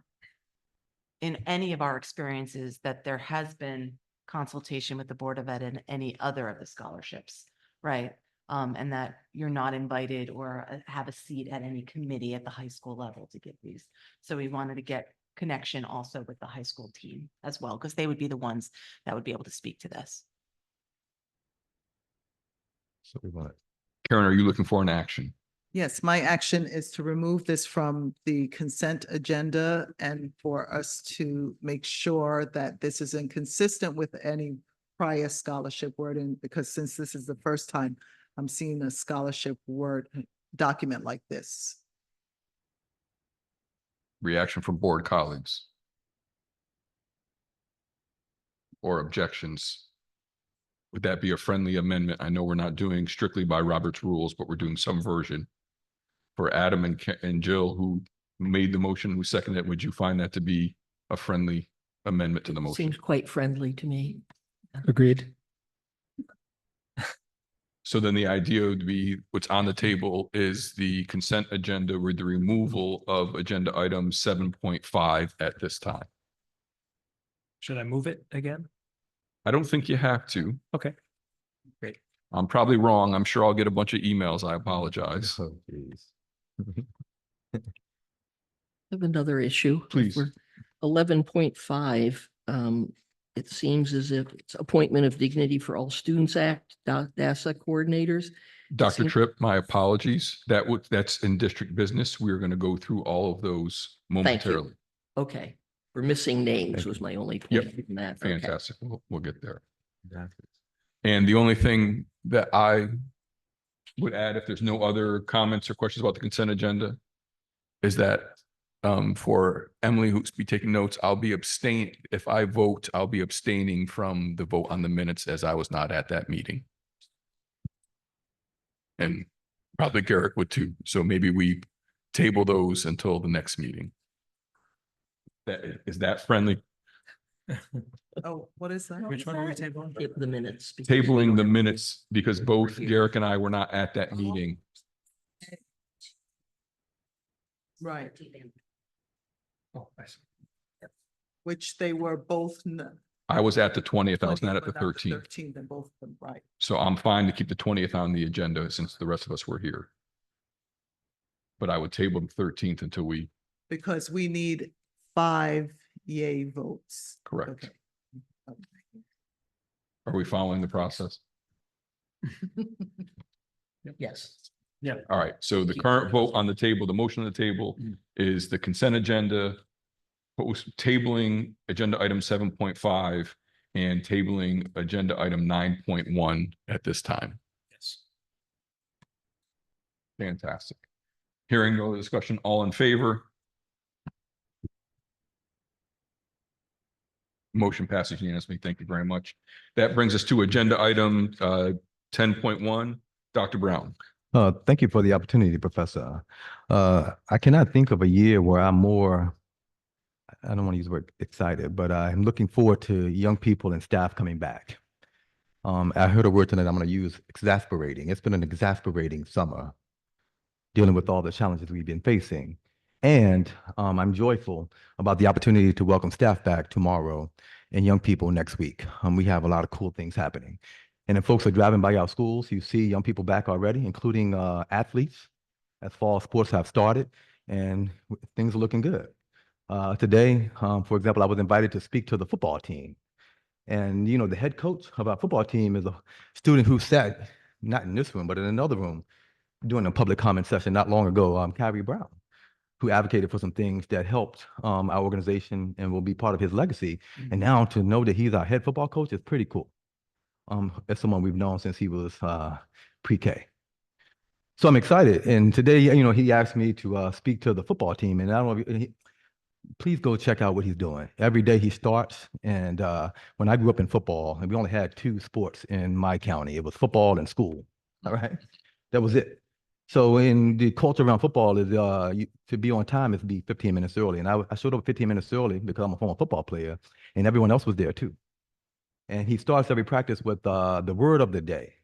in any of our experiences that there has been consultation with the Board of Ed and any other of the scholarships. right? And that you're not invited or have a seat at any committee at the high school level to give these. So we wanted to get connection also with the high school team as well, because they would be the ones that would be able to speak to this. So we want Karen, are you looking for an action? Yes, my action is to remove this from the consent agenda and for us to make sure that this is inconsistent with any prior scholarship wording, because since this is the first time I'm seeing a scholarship word document like this. Reaction from board colleagues? Or objections? Would that be a friendly amendment? I know we're not doing strictly by Robert's rules, but we're doing some version. For Adam and Jill, who made the motion, who seconded it, would you find that to be a friendly amendment to the motion? Seems quite friendly to me. Agreed. So then the idea would be what's on the table is the consent agenda with the removal of agenda item 7.5 at this time. Should I move it again? I don't think you have to. Okay. Great. I'm probably wrong. I'm sure I'll get a bunch of emails. I apologize. Oh, geez. I have another issue. Please. 11.5, it seems as if it's appointment of dignity for all students act, DASA coordinators. Dr. Tripp, my apologies. That's in district business. We're going to go through all of those momentarily. Okay, we're missing names was my only Yep. point in that. Okay. Fantastic. We'll get there. And the only thing that I would add, if there's no other comments or questions about the consent agenda, is that for Emily, who's be taking notes, I'll be abstain. If I vote, I'll be abstaining from the vote on the minutes as I was not at that meeting. And probably Garrett would too. So maybe we table those until the next meeting. Is that friendly? Oh, what is that? Which one are we tabling? The minutes. Tabling the minutes because both Garrick and I were not at that meeting. Right, Oh, I see. which they were both. I was at the 20th. I was not at the 13th. 13th and both of them, right. So I'm fine to keep the 20th on the agenda since the rest of us were here. But I would table the 13th until we, Because we need 5 yay votes. correct. Okay. Are we following the process? Yes. Yeah. All right. So the current vote on the table, the motion on the table is the consent agenda, tabling agenda item 7.5 and tabling agenda item 9.1 at this time. Yes. Fantastic. Hearing no discussion, all in favor? Motion passes unanimously. Thank you very much. That brings us to agenda item 10.1. Dr. Brown. Thank you for the opportunity, Professor. I cannot think of a year where I'm more, I don't want to use the word excited, but I'm looking forward to young people and staff coming back. I heard a word tonight I'm going to use, exasperating. It's been an exasperating summer dealing with all the challenges we've been facing. And I'm joyful about the opportunity to welcome staff back tomorrow and young people next week. We have a lot of cool things happening. And if folks are driving by our schools, you see young people back already, including athletes, as fall sports have started, and things are looking good. Today, for example, I was invited to speak to the football team. And, you know, the head coach of our football team is a student who sat, not in this room, but in another room, during a public comment session not long ago, Kyrie Brown, who advocated for some things that helped our organization and will be part of his legacy. And now to know that he's our head football coach is pretty cool. As someone we've known since he was pre-K. So I'm excited. And today, you know, he asked me to speak to the football team. And I don't know, please go check out what he's doing. Every day he starts. And when I grew up in football, and we only had 2 sports in my county. It was football and school. All right. That was it. So in the culture around football is to be on time is to be 15 minutes early. And I showed up 15 minutes early because I'm a former football player and everyone else was there too. And he starts every practice with the word of the day.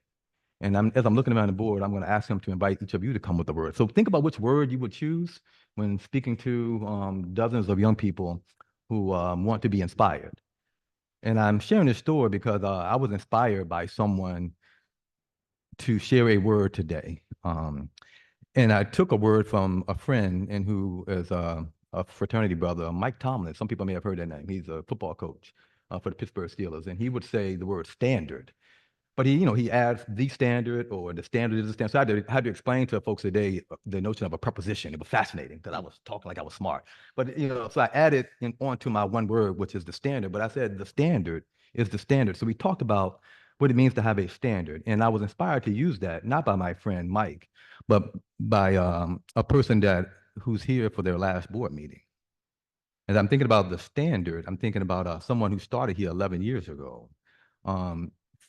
And as I'm looking around the board, I'm going to ask him to invite each of you to come with the word. So think about which word you would choose when speaking to dozens of young people who want to be inspired. And I'm sharing this story because I was inspired by someone to share a word today. And I took a word from a friend and who is a fraternity brother, Mike Tomlin. Some people may have heard that name. He's a football coach for the Pittsburgh Steelers. And he would say the word standard. But he adds the standard or the standard is the standard. So I had to explain to folks today the notion of a preposition. It was fascinating because I was talking like I was smart. But, so I added onto my one word, which is the standard. But I said the standard is the standard. So we talked about what it means to have a standard. And I was inspired to use that, not by my friend Mike, but by a person who's here for their last board meeting. As I'm thinking about the standard, I'm thinking about someone who started here 11 years ago.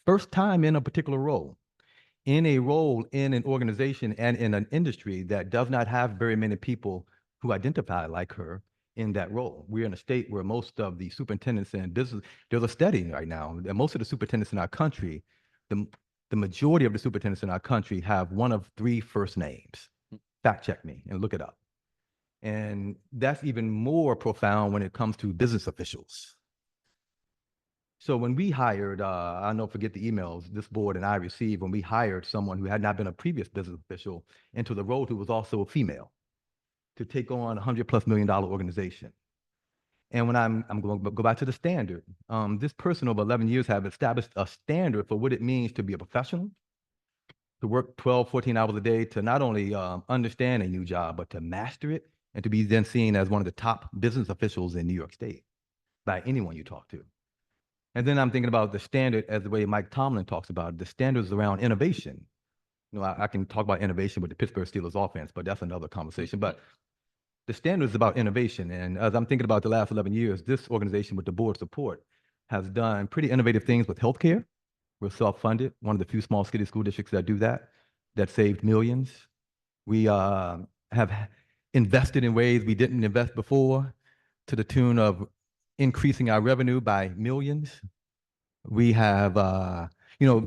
First time in a particular role, in an organization and in an industry that does not have very many people who identify like her in that role. We're in a state where most of the superintendents and business, there's a study right now that most of the superintendents in our country, the majority of the superintendents in our country have one of 3 first names. Fact check me and look it up. And that's even more profound when it comes to business officials. So when we hired, I'll never forget the emails this board and I received when we hired someone who had not been a previous business official into the role who was also a female to take on a $100+ million organization. And when I'm going to go back to the standard, this person over 11 years have established a standard for what it means to be a professional, to work 12, 14 hours a day, to not only understand a new job, but to master it and to be then seen as one of the top business officials in New York State by anyone you talk to. And then I'm thinking about the standard as the way Mike Tomlin talks about it. The standards around innovation. I can talk about innovation with the Pittsburgh Steelers offense, but that's another conversation. But the standard is about innovation. And as I'm thinking about the last 11 years, this organization with the board support has done pretty innovative things with healthcare. We're self-funded, one of the few small city school districts that do that saved millions. We have invested in ways we didn't invest before to the tune of increasing our revenue by millions. We have,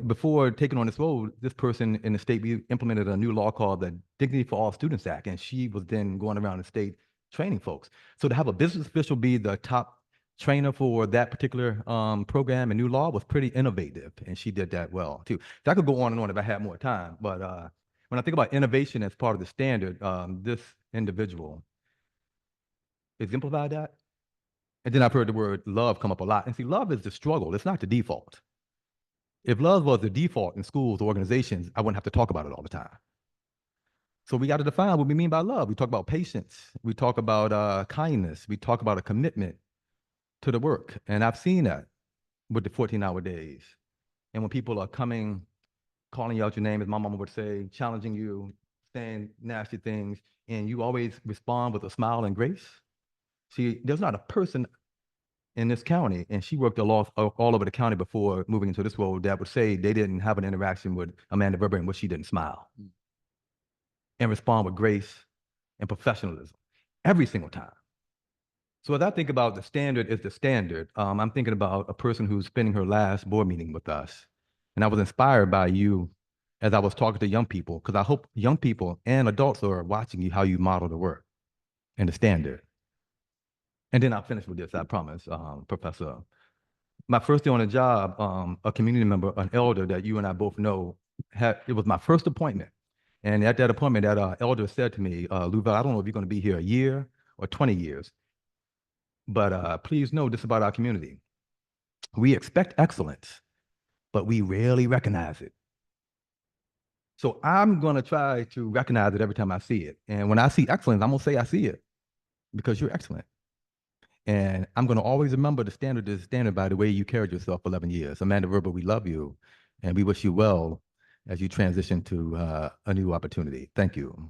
before taking on this role, this person in the state, we implemented a new law called the Dignity for All Students Act, and she was then going around the state training folks. So to have a business official be the top trainer for that particular program and new law was pretty innovative, and she did that well too. So I could go on and on if I had more time, but when I think about innovation as part of the standard, this individual exemplified that. And then I've heard the word love come up a lot. And see, love is the struggle. It's not the default. If love was the default in schools or organizations, I wouldn't have to talk about it all the time. So we got to define what we mean by love. We talk about patience. We talk about kindness. We talk about a commitment to the work. And I've seen that with the 14-hour days. And when people are coming, calling you out your name, as my mama would say, challenging you, saying nasty things, and you always respond with a smile and grace. See, there's not a person in this county, and she worked all over the county before moving into this role, that would say they didn't have an interaction with Amanda Verber in which she didn't smile and respond with grace and professionalism every single time. So as I think about the standard is the standard, I'm thinking about a person who's spending her last board meeting with us. And I was inspired by you as I was talking to young people, because I hope young people and adults are watching you, how you model the work and the standard. And then I'll finish with this, I promise, Professor. My first day on the job, a community member, an elder that you and I both know, it was my first appointment. And at that appointment, that elder said to me, Louvel, I don't know if you're going to be here a year or 20 years, but please know this about our community. We expect excellence, but we rarely recognize it. So I'm going to try to recognize it every time I see it. And when I see excellence, I'm going to say I see it because you're excellent. And I'm going to always remember the standard is standard by the way you carried yourself for 11 years. Amanda Verber, we love you, and we wish you well as you transition to a new opportunity. Thank you.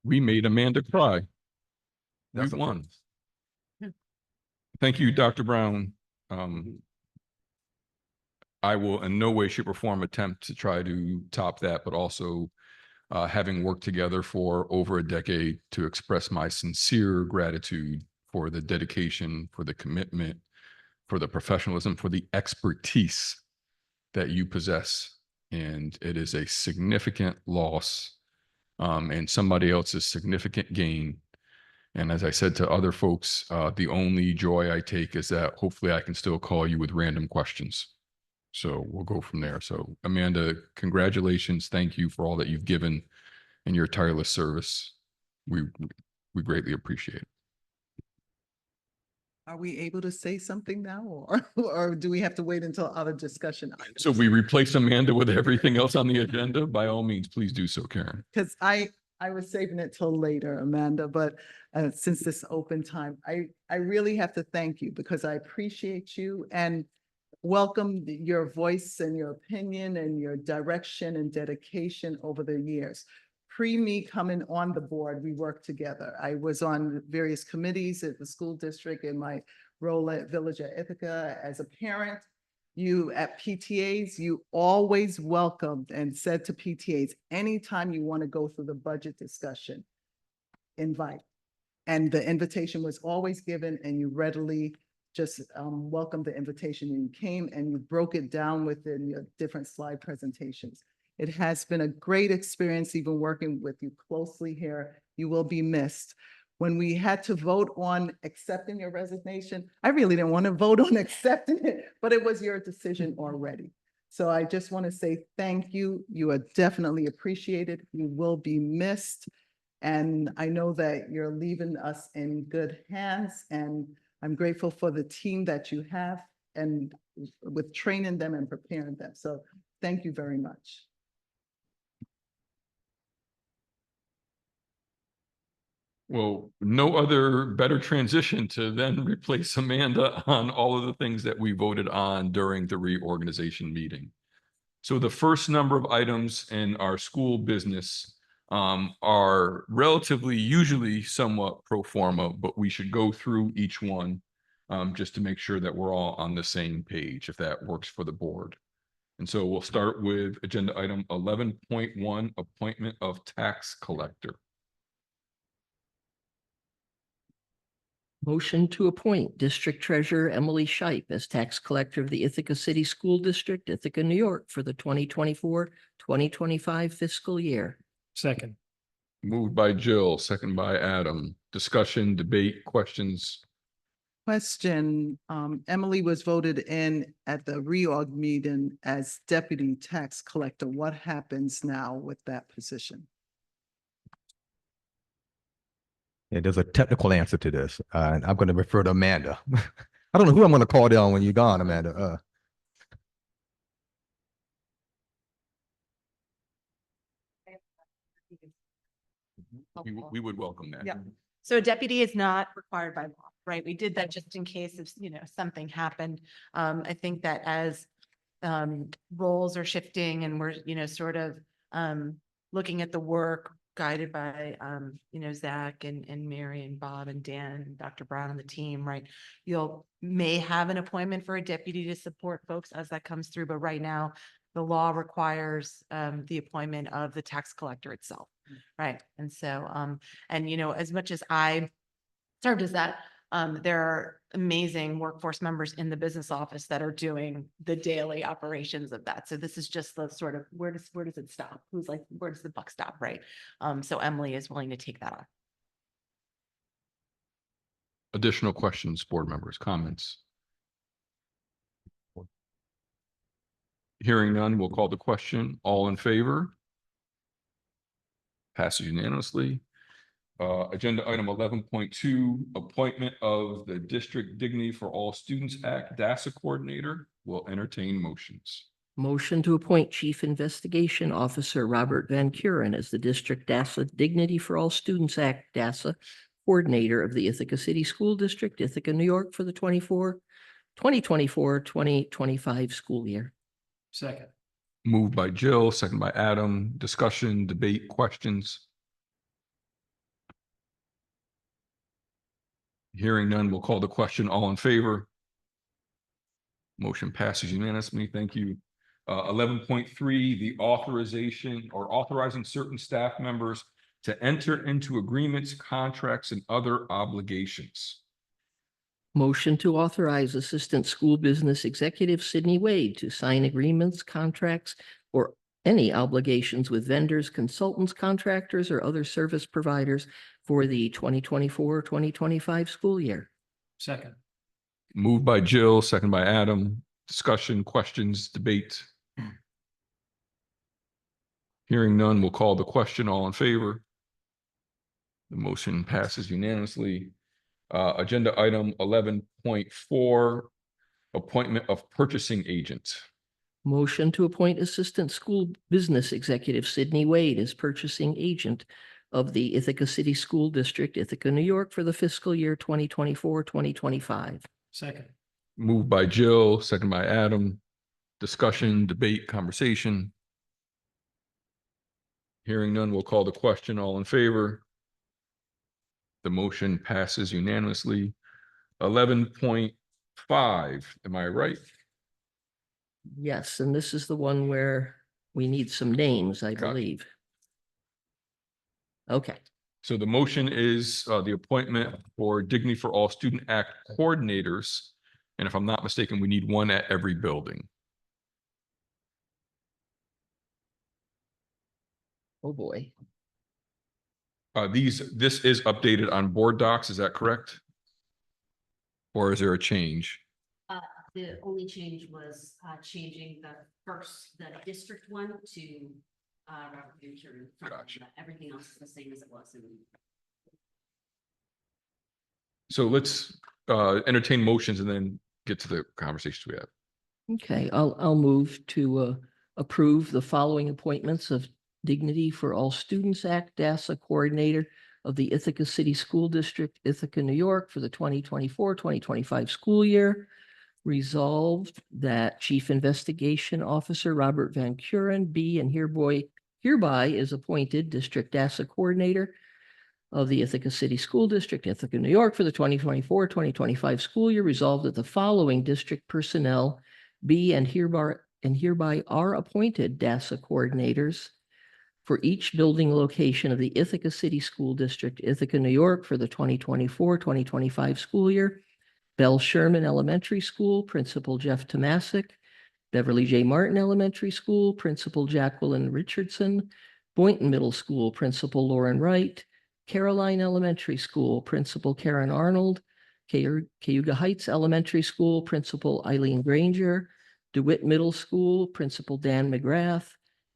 We made Amanda cry. That's We a won. first. Thank you, Dr. Brown. I will in no way, shape, or form attempt to try to top that, but also having worked together for over a decade, to express my sincere gratitude for the dedication, for the commitment, for the professionalism, for the expertise that you possess. And it is a significant loss, and somebody else's significant gain. And as I said to other folks, the only joy I take is that hopefully I can still call you with random questions. So we'll go from there. So Amanda, congratulations. Thank you for all that you've given and your tireless service. We greatly appreciate it. Are we able to say something now, or do we have to wait until other discussion items? So we replace Amanda with everything else on the agenda. By all means, please do so, Karen. Because I was saving it till later, Amanda, but since this open time, I really have to thank you because I appreciate you and welcome your voice and your opinion and your direction and dedication over the years. Pre me coming on the board, we worked together. I was on various committees at the school district in my role at Village at Ithaca. As a parent, you at PTAs, you always welcomed and said to PTAs, anytime you want to go through the budget discussion, invite. And the invitation was always given, and you readily just welcomed the invitation, and you came and you broke it down within your different slide presentations. It has been a great experience even working with you closely here. You will be missed. When we had to vote on accepting your resignation, I really didn't want to vote on accepting it, but it was your decision already. So I just want to say thank you. You are definitely appreciated. You will be missed. And I know that you're leaving us in good hands, and I'm grateful for the team that you have and with training them and preparing them. So thank you very much. Well, no other better transition to then replace Amanda on all of the things that we voted on during the reorganization meeting. So the first number of items in our school business are relatively, usually somewhat pro forma, but we should go through each one just to make sure that we're all on the same page, if that works for the board. And so we'll start with agenda item 11.1, appointment of tax collector. Motion to appoint District Treasurer Emily Shipe as tax collector of the Ithaca City School District, Ithaca, New York for the 2024-2025 fiscal year. Second. Moved by Jill, second by Adam. Discussion, debate, questions. Question, Emily was voted in at the reorg meeting as deputy tax collector. What happens now with that position? Yeah, there's a technical answer to this, and I'm going to refer to Amanda. I don't know who I'm going to call down when you're gone, Amanda. We would welcome that. Yeah. So a deputy is not required by law, right? We did that just in case if, something happened. I think that as roles are shifting and we're, sort of looking at the work guided by, Zach and Mary and Bob and Dan and Dr. Brown and the team, right? You'll may have an appointment for a deputy to support folks as that comes through, but right now the law requires the appointment of the tax collector itself, right? And so, as much as I served as that, there are amazing workforce members in the business office that are doing the daily operations of that. So this is just the sort of where does it stop? Where does the buck stop, right? So Emily is willing to take that on. Additional questions, board members, comments? Hearing none, we'll call the question. All in favor? Passes unanimously. Agenda item 11.2, appointment of the District Dignity for All Students Act DASA coordinator. Will entertain motions. Motion to appoint Chief Investigation Officer Robert Van Kuren as the District DASA Dignity for All Students Act DASA coordinator of the Ithaca City School District, Ithaca, New York for the 2024-2025 school year. Second. Moved by Jill, second by Adam. Discussion, debate, questions. Hearing none, we'll call the question. All in favor? Motion passes unanimously. Thank you. 11.3, the authorization or authorizing certain staff members to enter into agreements, contracts, and other obligations. Motion to authorize Assistant School Business Executive Sydney Wade to sign agreements, contracts, or any obligations with vendors, consultants, contractors, or other service providers for the 2024-2025 school year. Second. Moved by Jill, second by Adam. Discussion, questions, debate. Hearing none, we'll call the question. All in favor? The motion passes unanimously. Agenda item 11.4, appointment of purchasing agent. Motion to appoint Assistant School Business Executive Sydney Wade as purchasing agent of the Ithaca City School District, Ithaca, New York, for the fiscal year 2024-2025. Second. Moved by Jill, second by Adam. Discussion, debate, conversation. Hearing none, we'll call the question. All in favor? The motion passes unanimously. 11.5, am I right? Yes, and this is the one where we need some names, I Gotcha. believe. Okay. So the motion is the appointment for Dignity for All Student Act coordinators. And if I'm not mistaken, we need one at every building. Oh, boy. This is updated on board docs, is that correct? Or is there a change? The only change was changing the district one to Robert Van Kuren. Gotcha. Everything else is the same as it was. So let's entertain motions and then get to the conversations we have. Okay, I'll move to approve the following appointments of Dignity for All Students Act DASA Coordinator of the Ithaca City School District, Ithaca, New York, for the 2024-2025 school year. Resolved that Chief Investigation Officer Robert Van Kuren be and hereby is appointed District DASA Coordinator of the Ithaca City School District, Ithaca, New York, for the 2024-2025 school year. Resolved that the following district personnel be and hereby are appointed DASA coordinators for each building location of the Ithaca City School District, Ithaca, New York, for the 2024-2025 school year. Bell Sherman Elementary School, Principal Jeff Tomasic. Beverly J. Martin Elementary School, Principal Jacqueline Richardson. Boynton Middle School, Principal Lauren Wright. Caroline Elementary School, Principal Karen Arnold. Cayuga Heights Elementary School, Principal Eileen Granger. DeWitt Middle School, Principal Dan McGrath.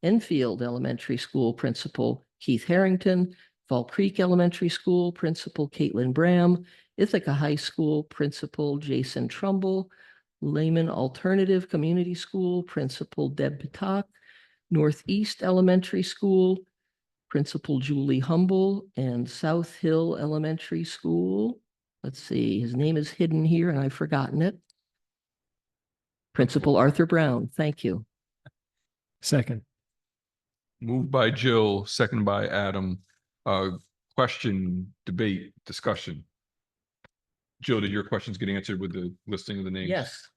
Enfield Elementary School, Principal Keith Harrington. Fall Creek Elementary School, Principal Caitlin Bram. Ithaca High School, Principal Jason Trumbull. Lehman Alternative Community School, Principal Deb Patak. Northeast Elementary School, Principal Julie Humble, and South Hill Elementary School. Let's see, his name is hidden here and I've forgotten it. Principal Arthur Brown, thank you. Second. Moved by Jill, second by Adam. Question, debate, discussion. Jill, did your questions get answered with the listing of the names? Yes.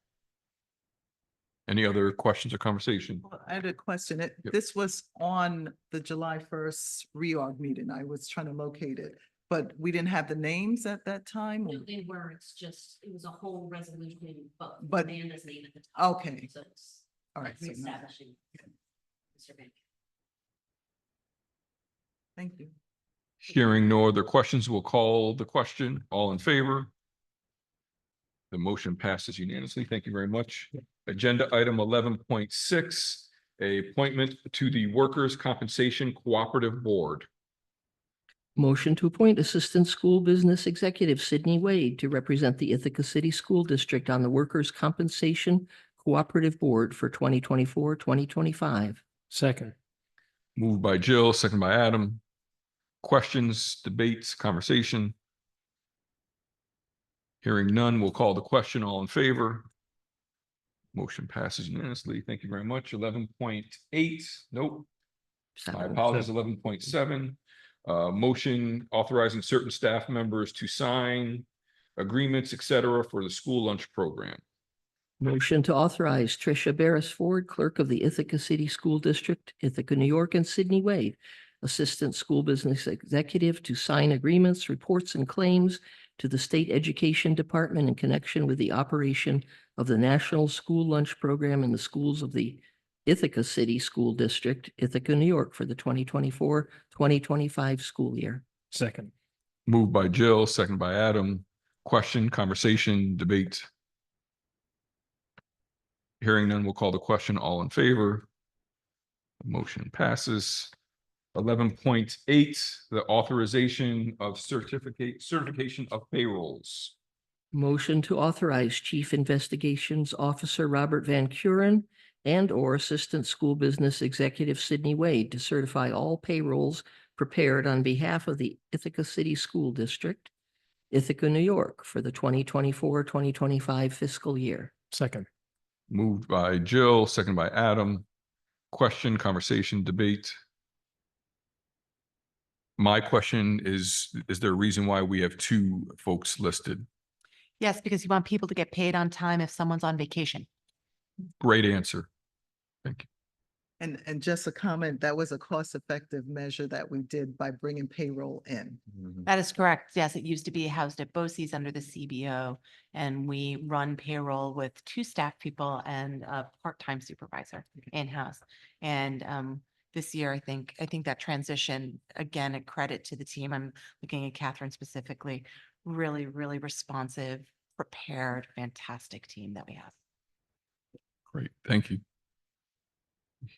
Any other questions or conversation? Well, I had a question. Yep. This was on the July 1st reorg meeting. I was trying to locate it, but we didn't have the names at that time? or- No, they were, it was a whole resolution, but But- Amanda's name at the top. Okay. So it's All right. so no. reestablishing. Mr. Van. Thank you. Hearing no other questions, we'll call the question. All in favor? The motion passes unanimously. Thank you very much. Agenda item 11.6, appointment to the Workers' Compensation Cooperative Board. Motion to appoint Assistant School Business Executive Sydney Wade to represent the Ithaca City School District on the Workers' Compensation Cooperative Board for 2024-2025. Second. Moved by Jill, second by Adam. Questions, debates, conversation? Hearing none, we'll call the question. All in favor? Motion passes unanimously. Thank you very much. 11.8, nope. My apologies, 11.7. Motion authorizing certain staff members to sign agreements, et cetera, for the school lunch program. Motion to authorize Tricia Barris Ford, Clerk of the Ithaca City School District, Ithaca, New York, and Sydney Wade, Assistant School Business Executive, to sign agreements, reports, and claims to the State Education Department in connection with the operation of the National School Lunch Program in the schools of the Ithaca City School District, Ithaca, New York, for the 2024-2025 school year. Second. Moved by Jill, second by Adam. Question, conversation, debate. Hearing none, we'll call the question. All in favor? Motion passes. 11.8, the authorization of certification of payrolls. Motion to authorize Chief Investigations Officer Robert Van Kuren and/or Assistant School Business Executive Sydney Wade to certify all payrolls prepared on behalf of the Ithaca City School District, Ithaca, New York, for the 2024-2025 fiscal year. Second. Moved by Jill, second by Adam. Question, conversation, debate. My question is there a reason why we have two folks listed? Yes, because you want people to get paid on time if someone's on vacation. Great answer. Thank you. And just a comment, that was a cost-effective measure that we did by bringing payroll in. That is correct. Yes, it used to be housed at BOCES under the CBO, and we run payroll with 2 staff people and a part-time supervisor in-house. And this year, I think that transition, again, a credit to the team. I'm looking at Catherine specifically, really, really responsive, prepared, fantastic team that we have. Great, thank you.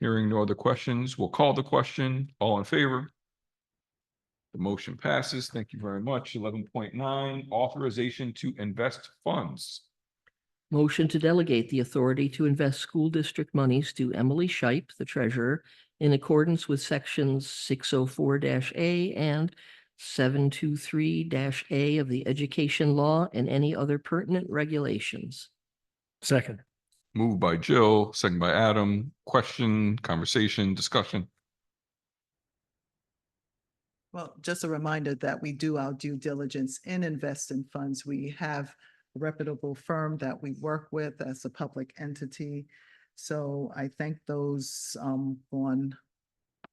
Hearing no other questions, we'll call the question. All in favor? The motion passes. Thank you very much. 11.9, authorization to invest funds. Motion to delegate the authority to invest school district monies to Emily Shipe, the treasurer, in accordance with sections 604-A and 723-A of the education law and any other pertinent regulations. Second. Moved by Jill, second by Adam. Question, conversation, discussion. Well, just a reminder that we do our due diligence in investing funds. We have a reputable firm that we work with as a public entity. So I thank those on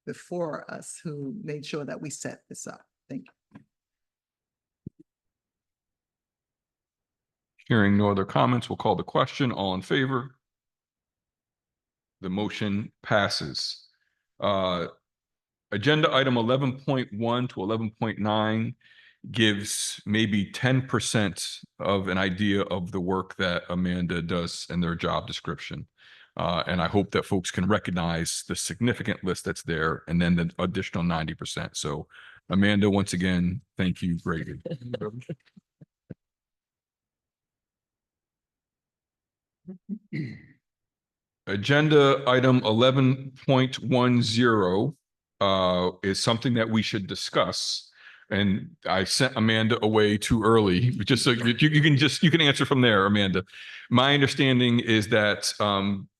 before us who made sure that we set this up. Thank you. Hearing no other comments, we'll call the question. All in favor? The motion passes. Agenda item 11.1 to 11.9 gives maybe 10% of an idea of the work that Amanda does in their job description. And I hope that folks can recognize the significant list that's there and then the additional 90%. So Amanda, once again, thank you greatly. Agenda item 11.10 is something that we should discuss. And I sent Amanda away too early, just so you can answer from there, Amanda. My understanding is that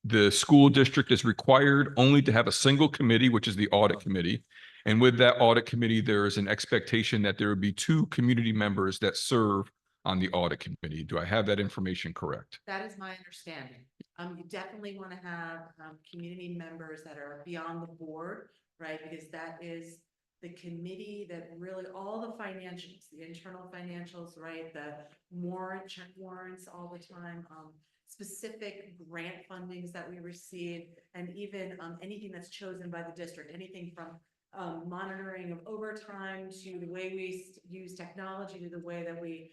the school district is required only to have a single committee, which is the audit committee. And with that audit committee, there is an expectation that there would be 2 community members that serve on the audit committee. Do I have that information correct? That is my understanding. You definitely want to have community members that are beyond the board, right? Because that is the committee that really all the financials, the internal financials, right? The check warrants all the time, specific grant fundings that we receive, and even anything that's chosen by the district, anything from monitoring of overtime to the way we use technology to the way that we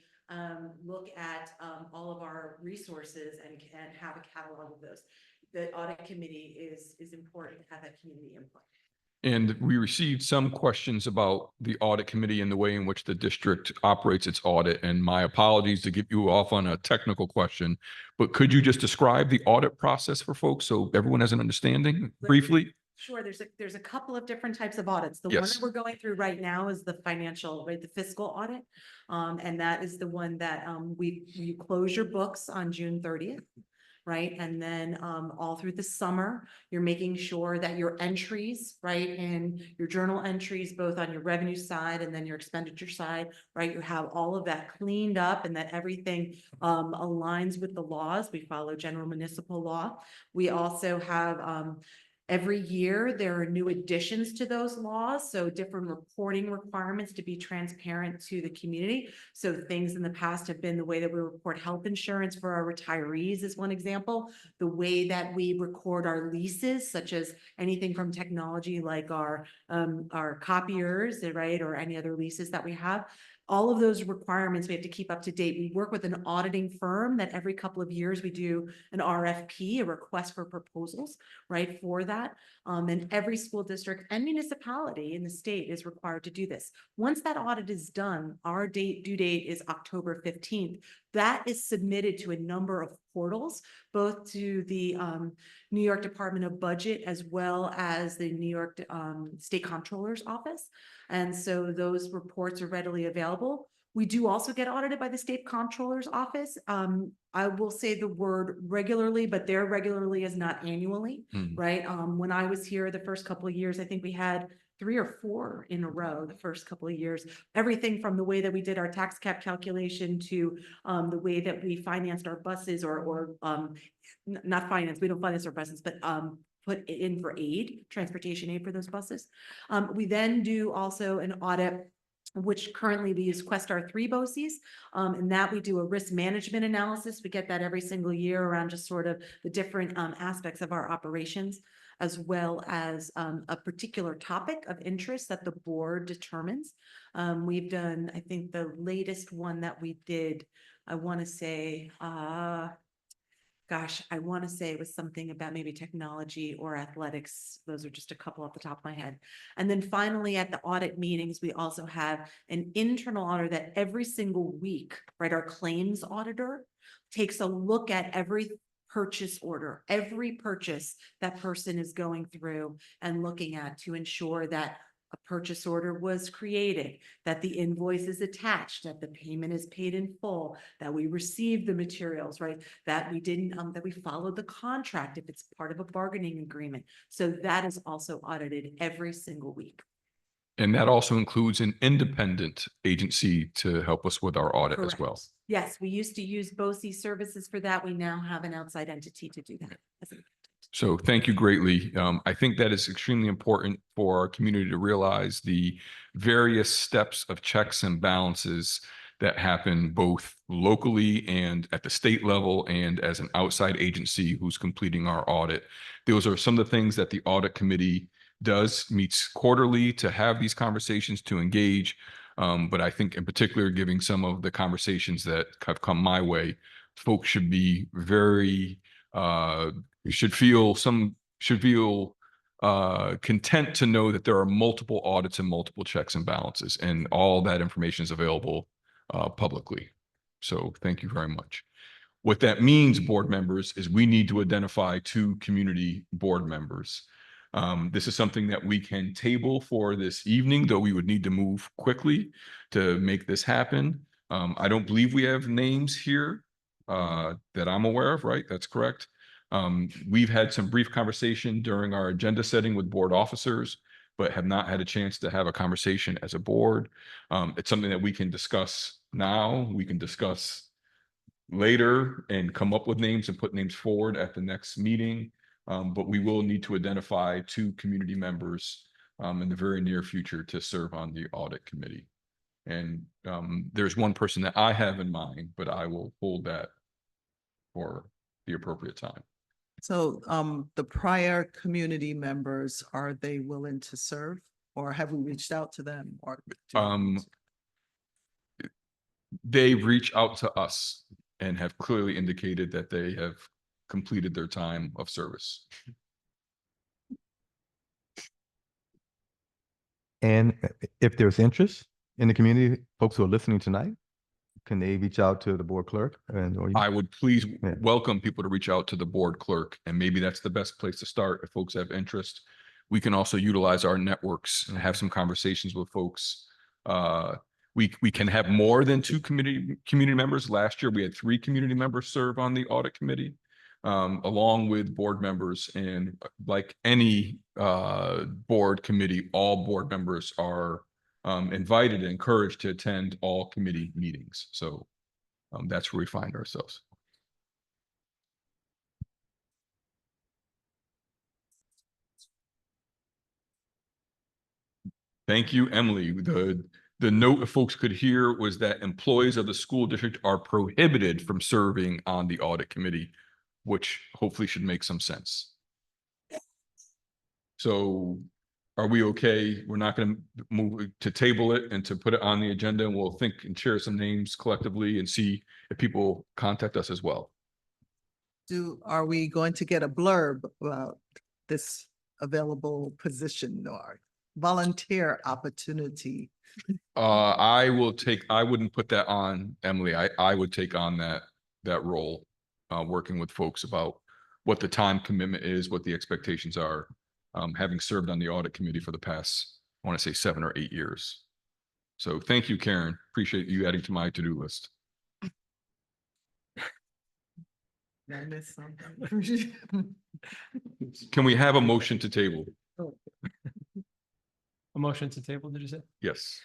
look at all of our resources and have a catalog of those. The audit committee is important to have that community input. And we received some questions about the audit committee and the way in which the district operates its audit. And my apologies to get you off on a technical question, but could you just describe the audit process for folks so everyone has an understanding briefly? Sure. There's a couple of different types of audits. The one that we're going through right now is the financial, right? The fiscal audit. And that is the one that you close your books on June 30th. right? And then all through the summer, you're making sure that your entries, right, and your journal entries, both on your revenue side and then your expenditure side, right, you have all of that cleaned up and that everything aligns with the laws. We follow general municipal law. We also have every year, there are new additions to those laws, so different reporting requirements to be transparent to the community. So things in the past have been the way that we report health insurance for our retirees is one example. The way that we record our leases, such as anything from technology like our copiers, right, or any other leases that we have. All of those requirements we have to keep up to date. We work with an auditing firm that every couple of years we do an RFP, a request for proposals, right, for that. And every school district and municipality in the state is required to do this. Once that audit is done, our due date is October 15th. That is submitted to a number of portals, both to the New York Department of Budget as well as the New York State Comptroller's Office. And so those reports are readily available. We do also get audited by the State Comptroller's Office. I will say the word regularly, but their regularly is not annually, right? When I was here the first couple of years, I think we had 3 or 4 in a row the first couple of years. Everything from the way that we did our tax cap calculation to the way that we financed our buses or not finance, we don't finance our buses, but put in for aid, transportation aid for those buses. We then do also an audit, which currently we use Questar 3 BOCES, and that we do a risk management analysis. We get that every single year around just sort of the different aspects of our operations, as well as a particular topic of interest that the board determines. We've done, I think the latest one that we did, I want to say, I want to say it was something about maybe technology or athletics. Those are just a couple off the top of my head. And then finally, at the audit meetings, we also have an internal auditor that every single week, right, our claims auditor takes a look at every purchase order, every purchase that person is going through and looking at to ensure that a purchase order was created, that the invoice is attached, that the payment is paid in full, that we received the materials, right? That we didn't, that we followed the contract if it's part of a bargaining agreement. So that is also audited every single week. And that also includes an independent agency to help us with our audit as well. Correct. Yes, we used to use BOCES services for that. We now have an outside entity to do that. So thank you greatly. I think that is extremely important for our community to realize the various steps of checks and balances that happen both locally and at the state level and as an outside agency who's completing our audit. Those are some of the things that the audit committee does, meets quarterly to have these conversations, to engage. But I think in particular, giving some of the conversations that have come my way, folks should be very should feel content to know that there are multiple audits and multiple checks and balances, and all that information is available publicly. So thank you very much. What that means, board members, is we need to identify 2 community board members. This is something that we can table for this evening, though we would need to move quickly to make this happen. I don't believe we have names here that I'm aware of, right? That's correct. We've had some brief conversation during our agenda setting with board officers, but have not had a chance to have a conversation as a board. It's something that we can discuss now. We can discuss later and come up with names and put names forward at the next meeting. But we will need to identify 2 community members in the very near future to serve on the audit committee. And there's one person that I have in mind, but I will hold that for the appropriate time. So the prior community members, are they willing to serve, or have we reached out to them? Or they reach out to us and have clearly indicated that they have completed their time of service. And if there's interest in the community, folks who are listening tonight, can they reach out to the board clerk? I would please welcome people to reach out to the board clerk, and maybe that's the best place to start if folks have interest. We can also utilize our networks and have some conversations with folks. We can have more than 2 community members. Last year, we had 3 community members serve on the audit committee. along with board members. And like any board committee, all board members are invited and encouraged to attend all committee meetings. So that's where we find ourselves. Thank you, Emily. The note folks could hear was that employees of the school district are prohibited from serving on the audit committee, which hopefully should make some sense. So are we okay? We're not going to move to table it and to put it on the agenda, and we'll think and share some names collectively and see if people contact us as well. Are we going to get a blurb about this available position or volunteer opportunity? I wouldn't put that on Emily. I would take on that role, working with folks about what the time commitment is, what the expectations are, having served on the audit committee for the past, I want to say 7 or 8 years. So thank you, Karen. Appreciate you adding to my to-do list. Did I miss something? Can we have a motion to table? A motion to table, did you say? Yes.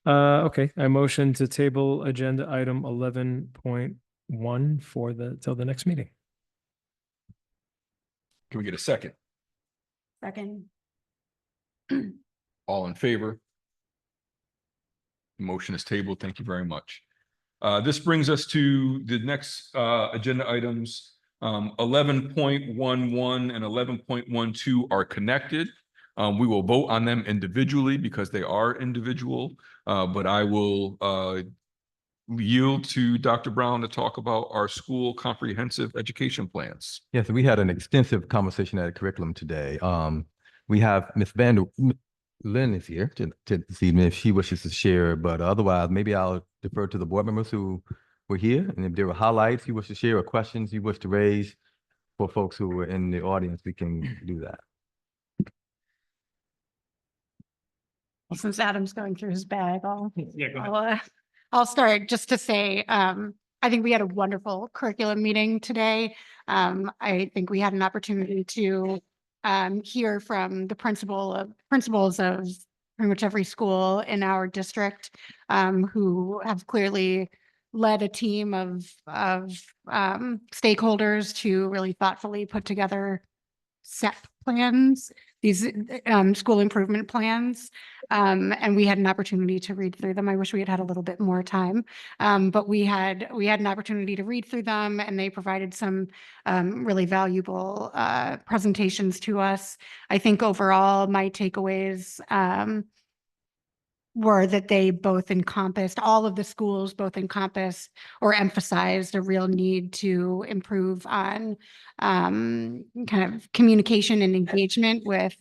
Okay, I motion to table agenda item 11.1 till the next meeting. Can we get a second? Second. All in favor? The motion is tabled. Thank you very much. This brings us to the next agenda items. 11.11 and 11.12 are connected. We will vote on them individually because they are individual, but I will yield to Dr. Brown to talk about our school comprehensive education plans. Yes, we had an extensive conversation at a curriculum today. We have Ms. Lynn is here to this evening if she wishes to share, but otherwise, maybe I'll defer to the board members who were here. And if there were highlights you wish to share or questions you wish to raise for folks who were in the audience, we can do that. Well, since Adam's going through his bag, I'll start just to say, I think we had a wonderful curriculum meeting today. I think we had an opportunity to hear from the principals of pretty much every school in our district, who have clearly led a team of stakeholders to really thoughtfully put together SEP plans, these school improvement plans. And we had an opportunity to read through them. I wish we had had a little bit more time, but we had an opportunity to read through them, and they provided some really valuable presentations to us. I think overall, my takeaways were that they both encompassed, all of the schools both encompassed or emphasized a real need to improve on kind of communication and engagement with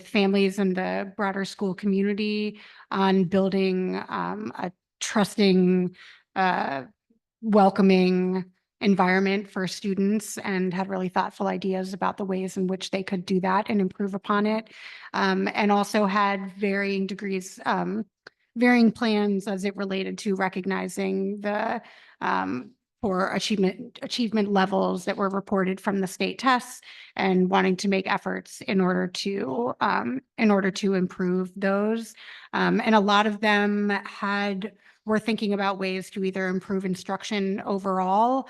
families and the broader school community, on building a trusting, welcoming environment for students, and had really thoughtful ideas about the ways in which they could do that and improve upon it. And also had varying degrees, varying plans as it related to recognizing the for achievement levels that were reported from the state tests, and wanting to make efforts in order to improve those. And a lot of them were thinking about ways to either improve instruction overall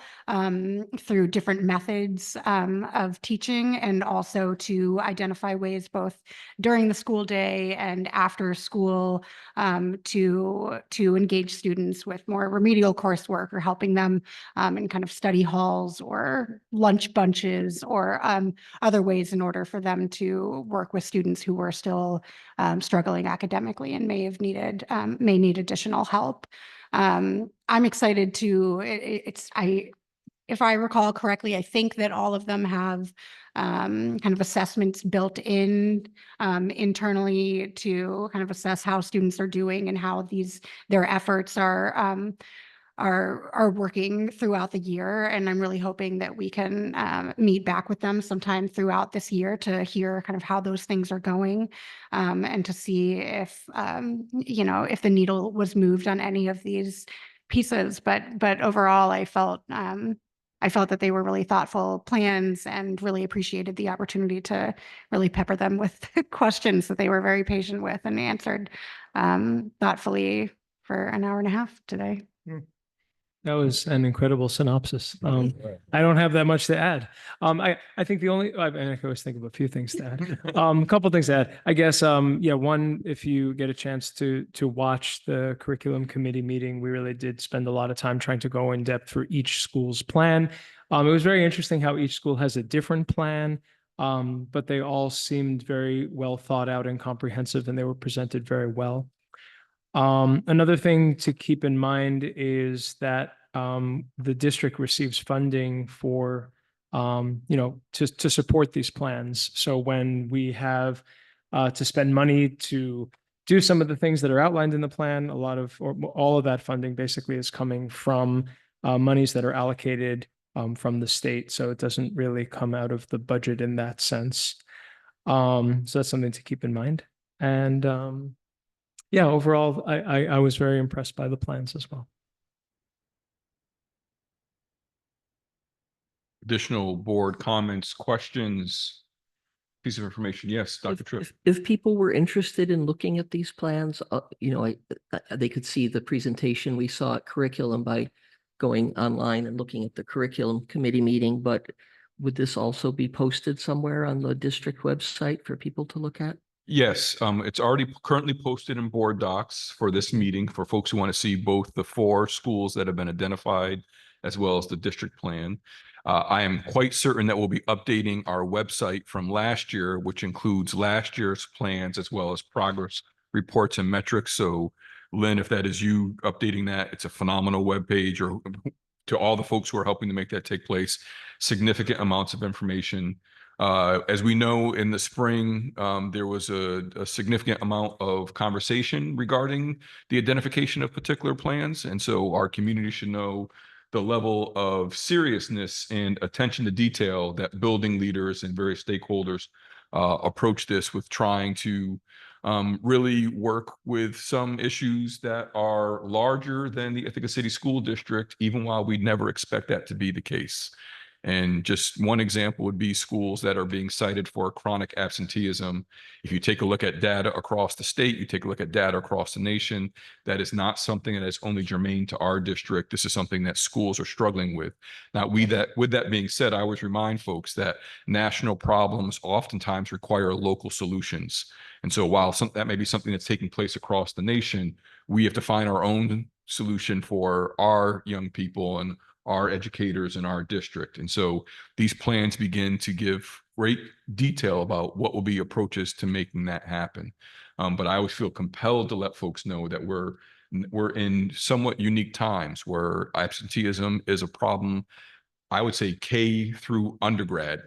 through different methods of teaching, and also to identify ways both during the school day and after school to engage students with more remedial coursework, or helping them in kind of study halls or lunch bunches, or other ways in order for them to work with students who were still struggling academically and may need additional help. I'm excited to, if I recall correctly, I think that all of them have kind of assessments built in internally to kind of assess how students are doing and how their efforts are working throughout the year. And I'm really hoping that we can meet back with them sometime throughout this year to hear kind of how those things are going, and to see if, if the needle was moved on any of these pieces. But overall, I felt I felt that they were really thoughtful plans and really appreciated the opportunity to really pepper them with questions that they were very patient with and answered thoughtfully for an hour and a half today. That was an incredible synopsis. I don't have that much to add. I think the only, I can always think of a few things to add. A couple things to add. I guess, yeah, one, if you get a chance to watch the curriculum committee meeting, we really did spend a lot of time trying to go in depth for each school's plan. It was very interesting how each school has a different plan, but they all seemed very well thought out and comprehensive, and they were presented very well. Another thing to keep in mind is that the district receives funding for, to support these plans. So when we have to spend money to do some of the things that are outlined in the plan, a lot of, or all of that funding basically is coming from monies that are allocated from the state. So it doesn't really come out of the budget in that sense. So that's something to keep in mind. And yeah, overall, I was very impressed by the plans as well. Additional board comments, questions, piece of information? Yes, Dr. Tripp. If people were interested in looking at these plans, they could see the presentation we saw at curriculum by going online and looking at the curriculum committee meeting, but would this also be posted somewhere on the district website for people to look at? Yes, it's already currently posted in board docs for this meeting for folks who want to see both the 4 schools that have been identified as well as the district plan. I am quite certain that we'll be updating our website from last year, which includes last year's plans as well as progress reports and metrics. So Lynn, if that is you updating that, it's a phenomenal webpage, or to all the folks who are helping to make that take place, significant amounts of information. As we know, in the spring, there was a significant amount of conversation regarding the identification of particular plans. And so our community should know the level of seriousness and attention to detail that building leaders and various stakeholders approach this with, trying to really work with some issues that are larger than the Ithaca City School District, even while we'd never expect that to be the case. And just one example would be schools that are being cited for chronic absenteeism. If you take a look at data across the state, you take a look at data across the nation, that is not something that is only germane to our district. This is something that schools are struggling with. Now, with that being said, I always remind folks that national problems oftentimes require local solutions. And so while that may be something that's taking place across the nation, we have to find our own solution for our young people and our educators in our district. And so these plans begin to give great detail about what will be approaches to making that happen. But I always feel compelled to let folks know that we're in somewhat unique times where absenteeism is a problem. I would say K through undergrad.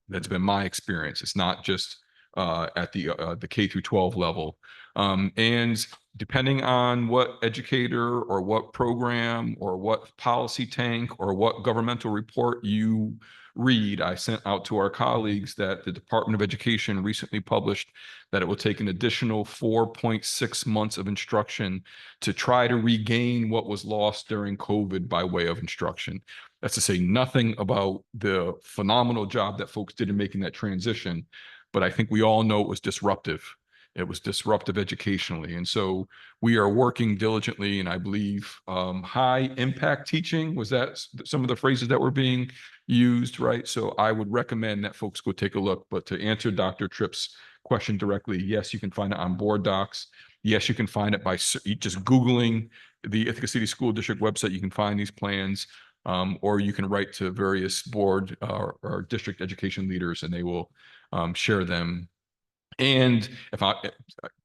That's been my experience. It's not just at the K through 12 level. And depending on what educator or what program or what policy tank or what governmental report you read, I sent out to our colleagues that the Department of Education recently published that it will take an additional 4.6 months of instruction to try to regain what was lost during COVID by way of instruction. That's to say nothing about the phenomenal job that folks did in making that transition, but I think we all know it was disruptive. It was disruptive educationally. And so we are working diligently, and I believe high impact teaching, was that some of the phrases that were being used, right? So I would recommend that folks go take a look. But to answer Dr. Tripp's question directly, yes, you can find it on board docs. Yes, you can find it by just Googling the Ithaca City School District website. You can find these plans, or you can write to various board or district education leaders, and they will share them. And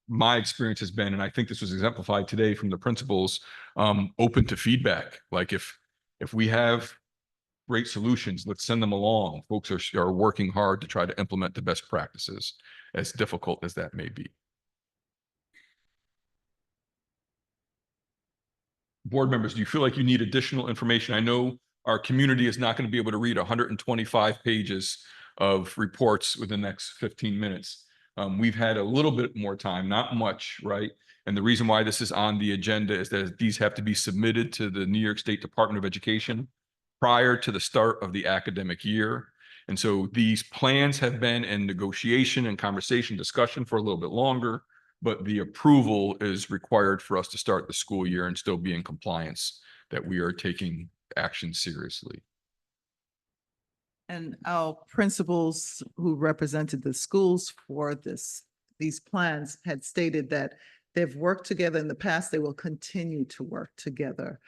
my experience has been, and I think this was exemplified today from the principals, open to feedback. Like if we have great solutions, let's send them along. Folks are working hard to try to implement the best practices, as difficult as that may be. Board members, do you feel like you need additional information? I know our community is not going to be able to read 125 pages of reports within the next 15 minutes. We've had a little bit more time, not much, right? And the reason why this is on the agenda is that these have to be submitted to the New York State Department of Education prior to the start of the academic year. And so these plans have been in negotiation and conversation discussion for a little bit longer, but the approval is required for us to start the school year and still be in compliance, that we are taking action seriously. And our principals who represented the schools for these plans had stated that they've worked together in the past, they will continue to work together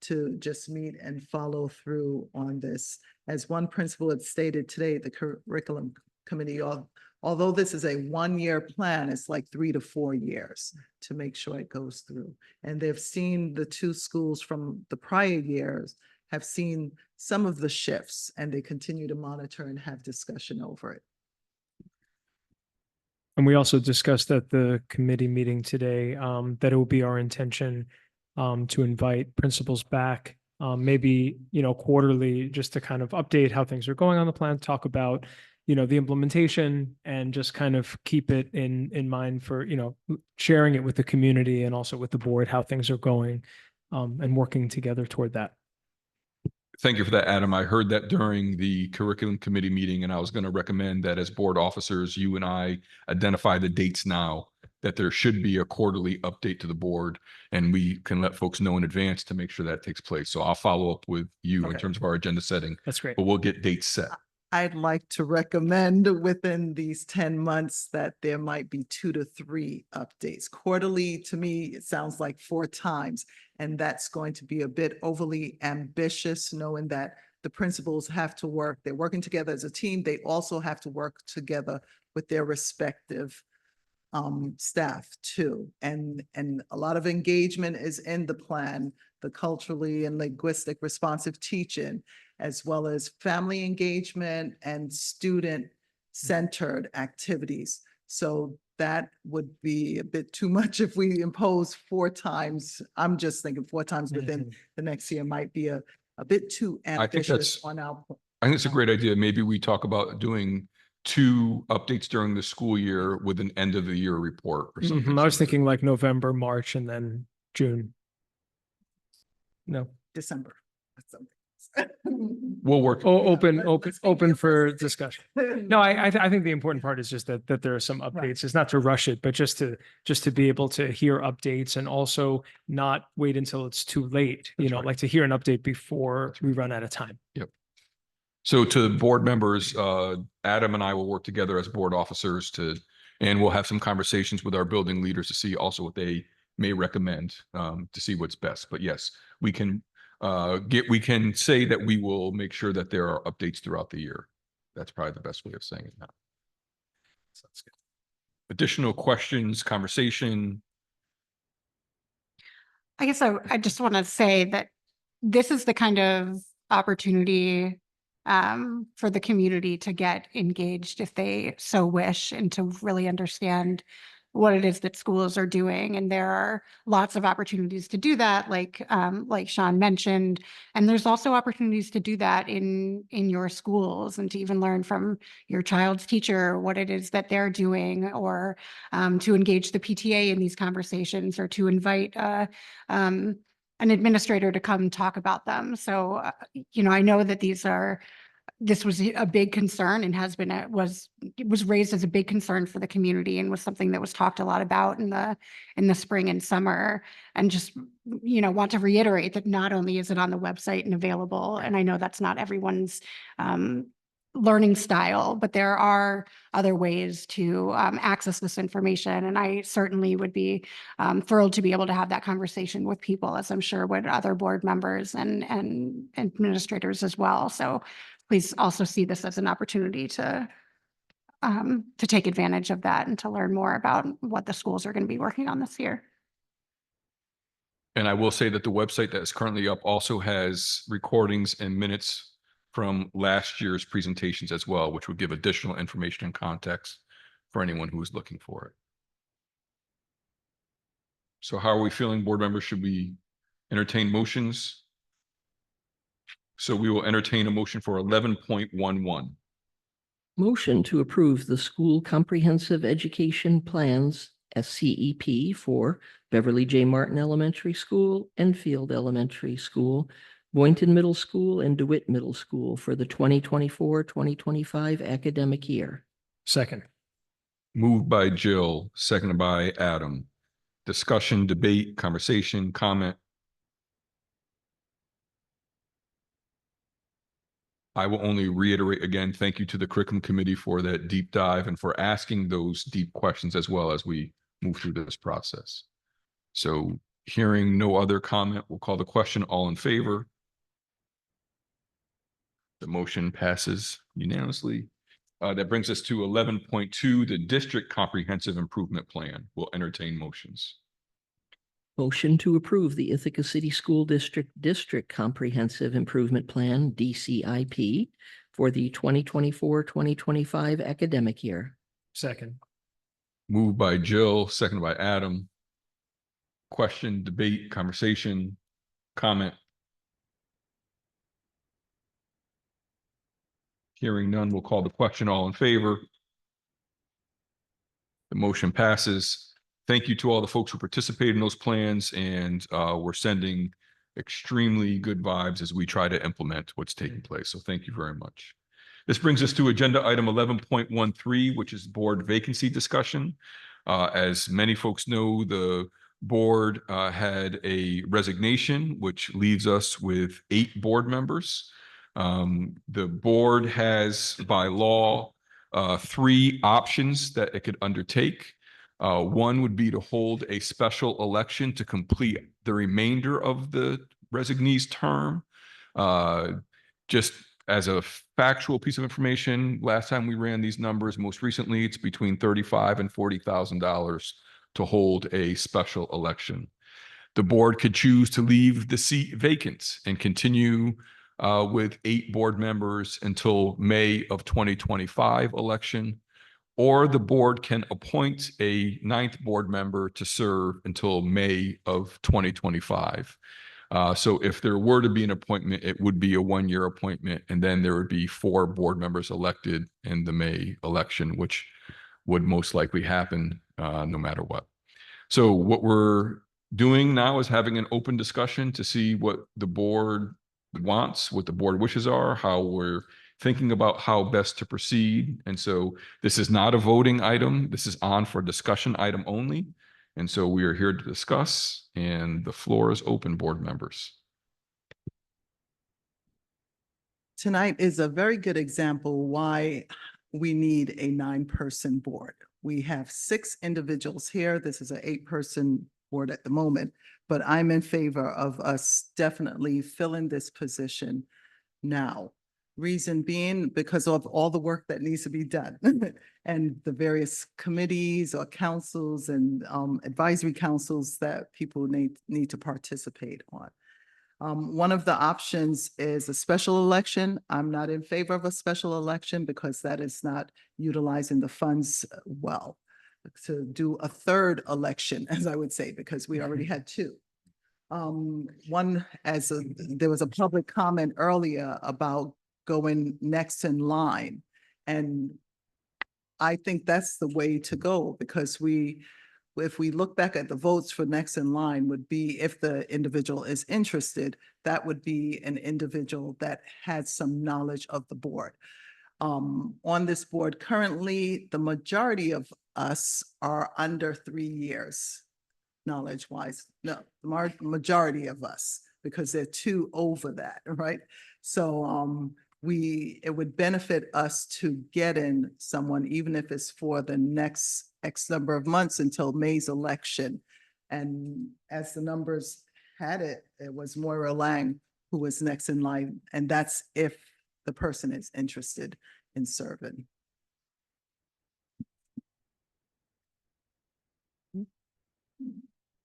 to just meet and follow through on this. As one principal had stated today, the curriculum committee, although this is a one-year plan, it's like 3 to 4 years to make sure it goes through. And they've seen the two schools from the prior years have seen some of the shifts, and they continue to monitor and have discussion over it. And we also discussed at the committee meeting today that it will be our intention to invite principals back, maybe, quarterly, just to kind of update how things are going on the plan, talk about, the implementation, and just kind of keep it in mind for, sharing it with the community and also with the board, how things are going, and working together toward that. Thank you for that, Adam. I heard that during the curriculum committee meeting, and I was going to recommend that as board officers, you and I identify the dates now, that there should be a quarterly update to the board, and we can let folks know in advance to make sure that takes place. So I'll follow up with you in terms of our agenda setting. That's great. But we'll get dates set. I'd like to recommend within these 10 months that there might be 2 to 3 updates. Quarterly, to me, it sounds like 4 times. And that's going to be a bit overly ambitious, knowing that the principals have to work. They're working together as a team. They also have to work together with their respective staff too. And a lot of engagement is in the plan, the culturally and linguistic responsive teaching, as well as family engagement and student-centered activities. So that would be a bit too much if we impose 4 times. I'm just thinking 4 times within the next year might be a bit too ambitious on our point. I think it's a great idea. Maybe we talk about doing 2 updates during the school year with an end of the year report or something. I was thinking like November, March, and then June. No. December. We'll work. Open for discussion. No, I think the important part is just that there are some updates. It's not to rush it, but just to be able to hear updates, and also not wait until it's too late, like to hear an update before we run out of time. Yep. So to board members, Adam and I will work together as board officers and we'll have some conversations with our building leaders to see also what they may recommend, to see what's best. But yes, we can say that we will make sure that there are updates throughout the year. That's probably the best way of saying it now. Sounds good. Additional questions, conversation? I guess I just want to say that this is the kind of opportunity for the community to get engaged if they so wish, and to really understand what it is that schools are doing. And there are lots of opportunities to do that, like Sean mentioned. And there's also opportunities to do that in your schools, and to even learn from your child's teacher what it is that they're doing, or to engage the PTA in these conversations, or to invite an administrator to come talk about them. So, I know that this was a big concern, and it was raised as a big concern for the community, and was something that was talked a lot about in the spring and summer. And just, want to reiterate that not only is it on the website and available, and I know that's not everyone's learning style, but there are other ways to access this information. And I certainly would be thrilled to be able to have that conversation with people, as I'm sure would other board members and administrators as well. So please also see this as an opportunity to take advantage of that, and to learn more about what the schools are going to be working on this year. And I will say that the website that is currently up also has recordings and minutes from last year's presentations as well, which would give additional information and context for anyone who is looking for it. So how are we feeling, board members? Should we entertain motions? So we will entertain a motion for 11.11. Motion to approve the school comprehensive education plans, SCEP, for Beverly J. Martin Elementary School, Enfield Elementary School, Boynton Middle School and DeWitt Middle School for the 2024-2025 academic year. Second. Moved by Jill, seconded by Adam. Discussion, debate, conversation, comment. I will only reiterate again, thank you to the curriculum committee for that deep dive and for asking those deep questions as well as we move through this process. So hearing no other comment, we'll call the question. All in favor? The motion passes unanimously. That brings us to 11.2, the District Comprehensive Improvement Plan. We'll entertain motions. Motion to approve the Ithaca City School District Comprehensive Improvement Plan, DCIP, for the 2024-2025 academic year. Second. Moved by Jill, seconded by Adam. Question, debate, conversation, comment. Hearing none, we'll call the question. All in favor? The motion passes. Thank you to all the folks who participated in those plans, and we're sending extremely good vibes as we try to implement what's taking place. So thank you very much. This brings us to agenda item 11.13, which is board vacancy discussion. As many folks know, the board had a resignation, which leaves us with 8 board members. The board has, by law, 3 options that it could undertake. One would be to hold a special election to complete the remainder of the resignee's term. Just as a factual piece of information, last time we ran these numbers, most recently, it's between $35,000 and $40,000 to hold a special election. The board could choose to leave the seat vacant and continue with 8 board members until May of 2025 election, or the board can appoint a 9th board member to serve until May of 2025. So if there were to be an appointment, it would be a 1-year appointment, and then there would be 4 board members elected in the May election, which would most likely happen no matter what. So what we're doing now is having an open discussion to see what the board wants, what the board wishes are, how we're thinking about how best to proceed. And so this is not a voting item. This is on for discussion item only. And so we are here to discuss, and the floor is open, board members. Tonight is a very good example why we need a 9-person board. We have 6 individuals here. This is an 8-person board at the moment, but I'm in favor of us definitely filling this position now. Reason being, because of all the work that needs to be done and the various committees or councils and advisory councils that people need to participate on. One of the options is a special election. I'm not in favor of a special election because that is not utilizing the funds well. To do a 3rd election, as I would say, because we already had 2. There was a public comment earlier about going next in line. And I think that's the way to go, because if we look back at the votes for next in line would be, if the individual is interested, that would be an individual that had some knowledge of the board. On this board currently, the majority of us are under 3 years, knowledge-wise. No, the majority of us, because there are 2 over that, right? So it would benefit us to get in someone, even if it's for the next X number of months until May's election. And as the numbers had it, it was Moira Lang who was next in line, and that's if the person is interested in serving.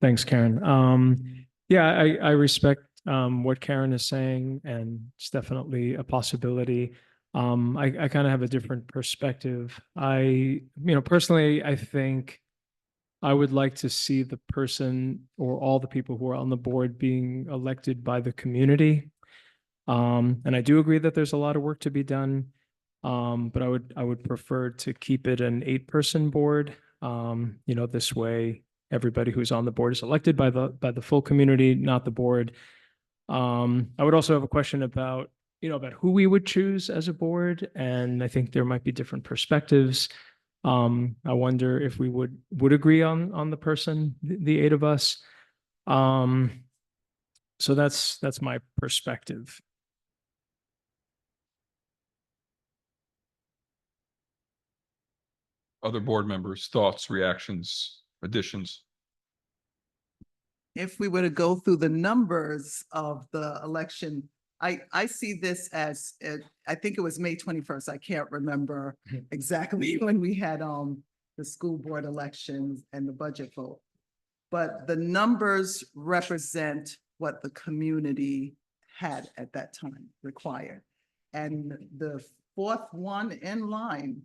Thanks, Karen. Yeah, I respect what Karen is saying, and it's definitely a possibility. I kind of have a different perspective. Personally, I think I would like to see the person or all the people who are on the board being elected by the community. And I do agree that there's a lot of work to be done. But I would prefer to keep it an 8-person board. This way everybody who's on the board is elected by the full community, not the board. I would also have a question about, about who we would choose as a board, and I think there might be different perspectives. I wonder if we would agree on the person, the eight of us. So that's my perspective. Other board members, thoughts, reactions, additions? If we were to go through the numbers of the election, I see this as, I think it was May 21st. I can't remember exactly when we had, the school board elections and the budget vote. But the numbers represent what the community had at that time required. And the fourth one in line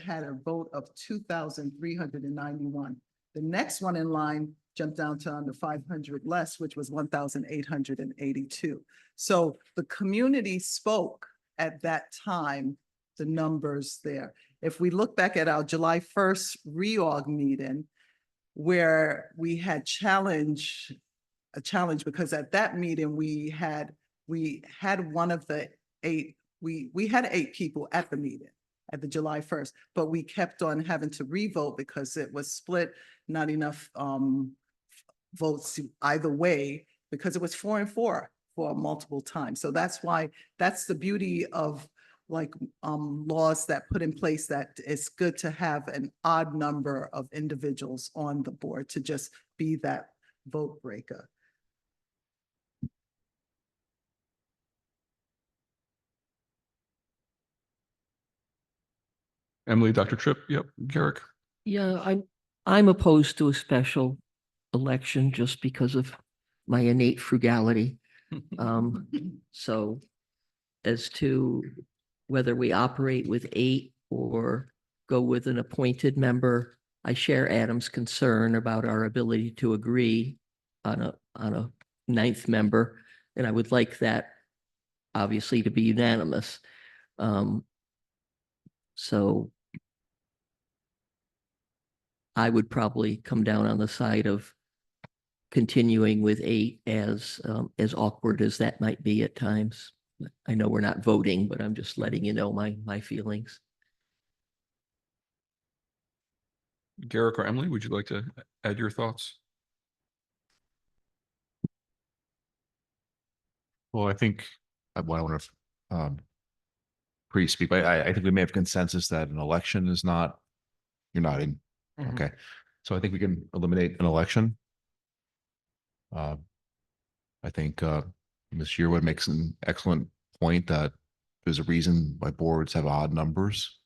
had a vote of 2,391. The next one in line jumped down to under 500 less, which was 1,882. So the community spoke at that time, the numbers there. If we look back at our July 1st reorg meeting, where we had a challenge, because at that meeting we had one of the eight, we had 8 people at the meeting at the July 1st, but we kept on having to revote because it was split, not enough votes either way, because it was 4 and 4 for multiple times. So that's why, that's the beauty of laws that put in place, that it's good to have an odd number of individuals on the board to just be that vote breaker. Emily, Dr. Tripp, yep, Garrick. Yeah, I'm opposed to a special election just because of my innate frugality. So as to whether we operate with 8 or go with an appointed member, I share Adam's concern about our ability to agree on a 9th member, and I would like that obviously to be unanimous. So I would probably come down on the side of continuing with 8, as awkward as that might be at times. I know we're not voting, but I'm just letting you know my feelings. Garrick or Emily, would you like to add your thoughts? Well, I think I want to pre-speak, but I think we may have consensus that an election is not, you're not in. Okay. So I think we can eliminate an election. I think Ms. Yearwood makes an excellent point that there's a reason why boards have odd numbers.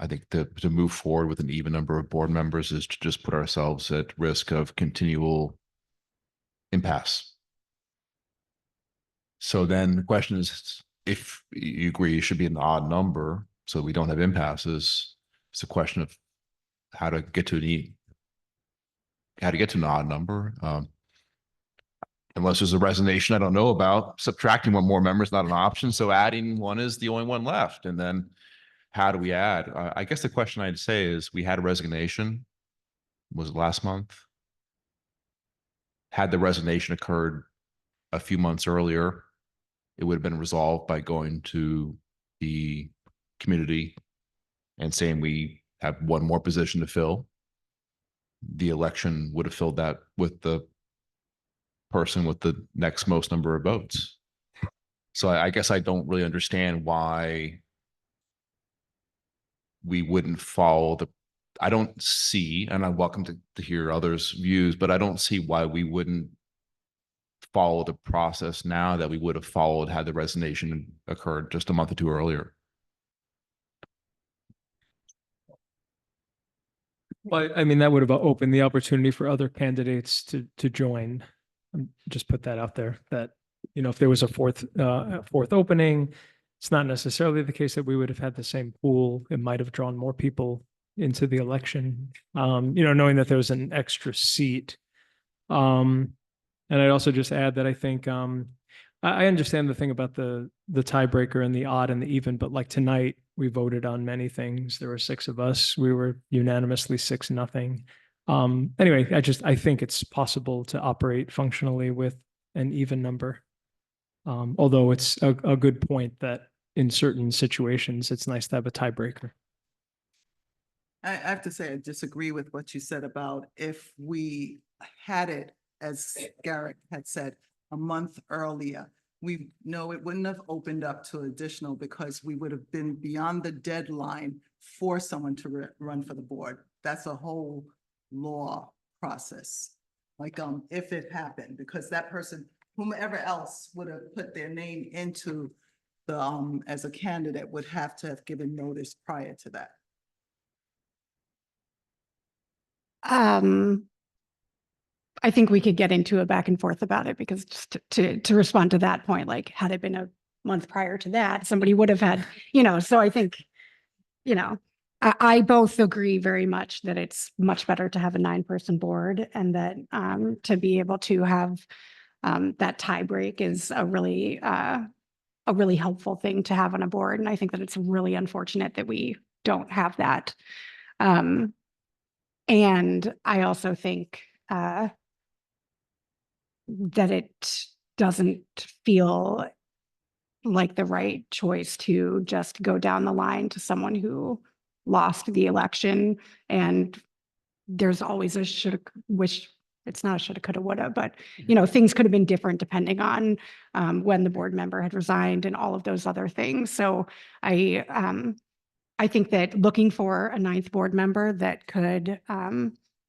I think to move forward with an even number of board members is to just put ourselves at risk of continual impasse. So then the question is, if you agree it should be an odd number so we don't have impasses, it's a question of how to get to an odd number. Unless there's a resignation I don't know about, subtracting one more member is not an option. So adding one is the only one left. And then how do we add? I guess the question I'd say is, we had a resignation, was it last month? Had the resignation occurred a few months earlier, it would have been resolved by going to the community and saying we have one more position to fill. The election would have filled that with the person with the next most number of votes. So I guess I don't really understand why we wouldn't follow I don't see, and I'm welcome to hear others' views, but I don't see why we wouldn't follow the process now that we would have followed had the resignation occurred just a month or 2 earlier. Well, I mean, that would have opened the opportunity for other candidates to join. Just put that out there, that, if there was a fourth opening, it's not necessarily the case that we would have had the same pool. It might have drawn more people into the election, knowing that there was an extra seat. And I'd also just add that I think, I understand the thing about the tiebreaker and the odd and the even, but like tonight, we voted on many things. There were 6 of us. We were unanimously 6-0. Anyway, I think it's possible to operate functionally with an even number. Although it's a good point that in certain situations, it's nice to have a tiebreaker. I have to say, I disagree with what you said about if we had it, as Garrett had said, a month earlier. We know it wouldn't have opened up to additional because we would have been beyond the deadline for someone to run for the board. That's a whole law process. Like, if it happened, because that person, whomever else would have put their name into the, as a candidate would have to have given notice prior to that. I think we could get into a back and forth about it because just to respond to that point, like had it been a month prior to that, somebody would have had, so I think, I both agree very much that it's much better to have a 9-person board and that to be able to have that tie break is a really helpful thing to have on a board. And I think that it's really unfortunate that we don't have that. And I also think that it doesn't feel like the right choice to just go down the line to someone who lost the election. And there's always a shoulda, which it's not a shoulda, coulda, woulda, but things could have been different depending on when the board member had resigned and all of those other things. So I think that looking for a 9th board member that could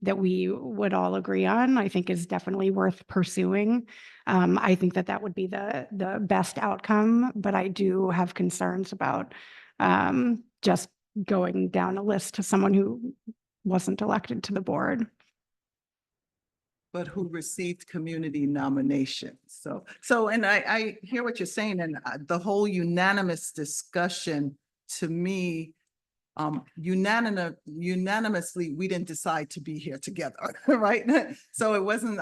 that we would all agree on, I think is definitely worth pursuing. I think that that would be the best outcome, but I do have concerns about just going down a list to someone who wasn't elected to the board. But who received community nominations. And I hear what you're saying, and the whole unanimous discussion, to me, unanimously, we didn't decide to be here together, right? So it wasn't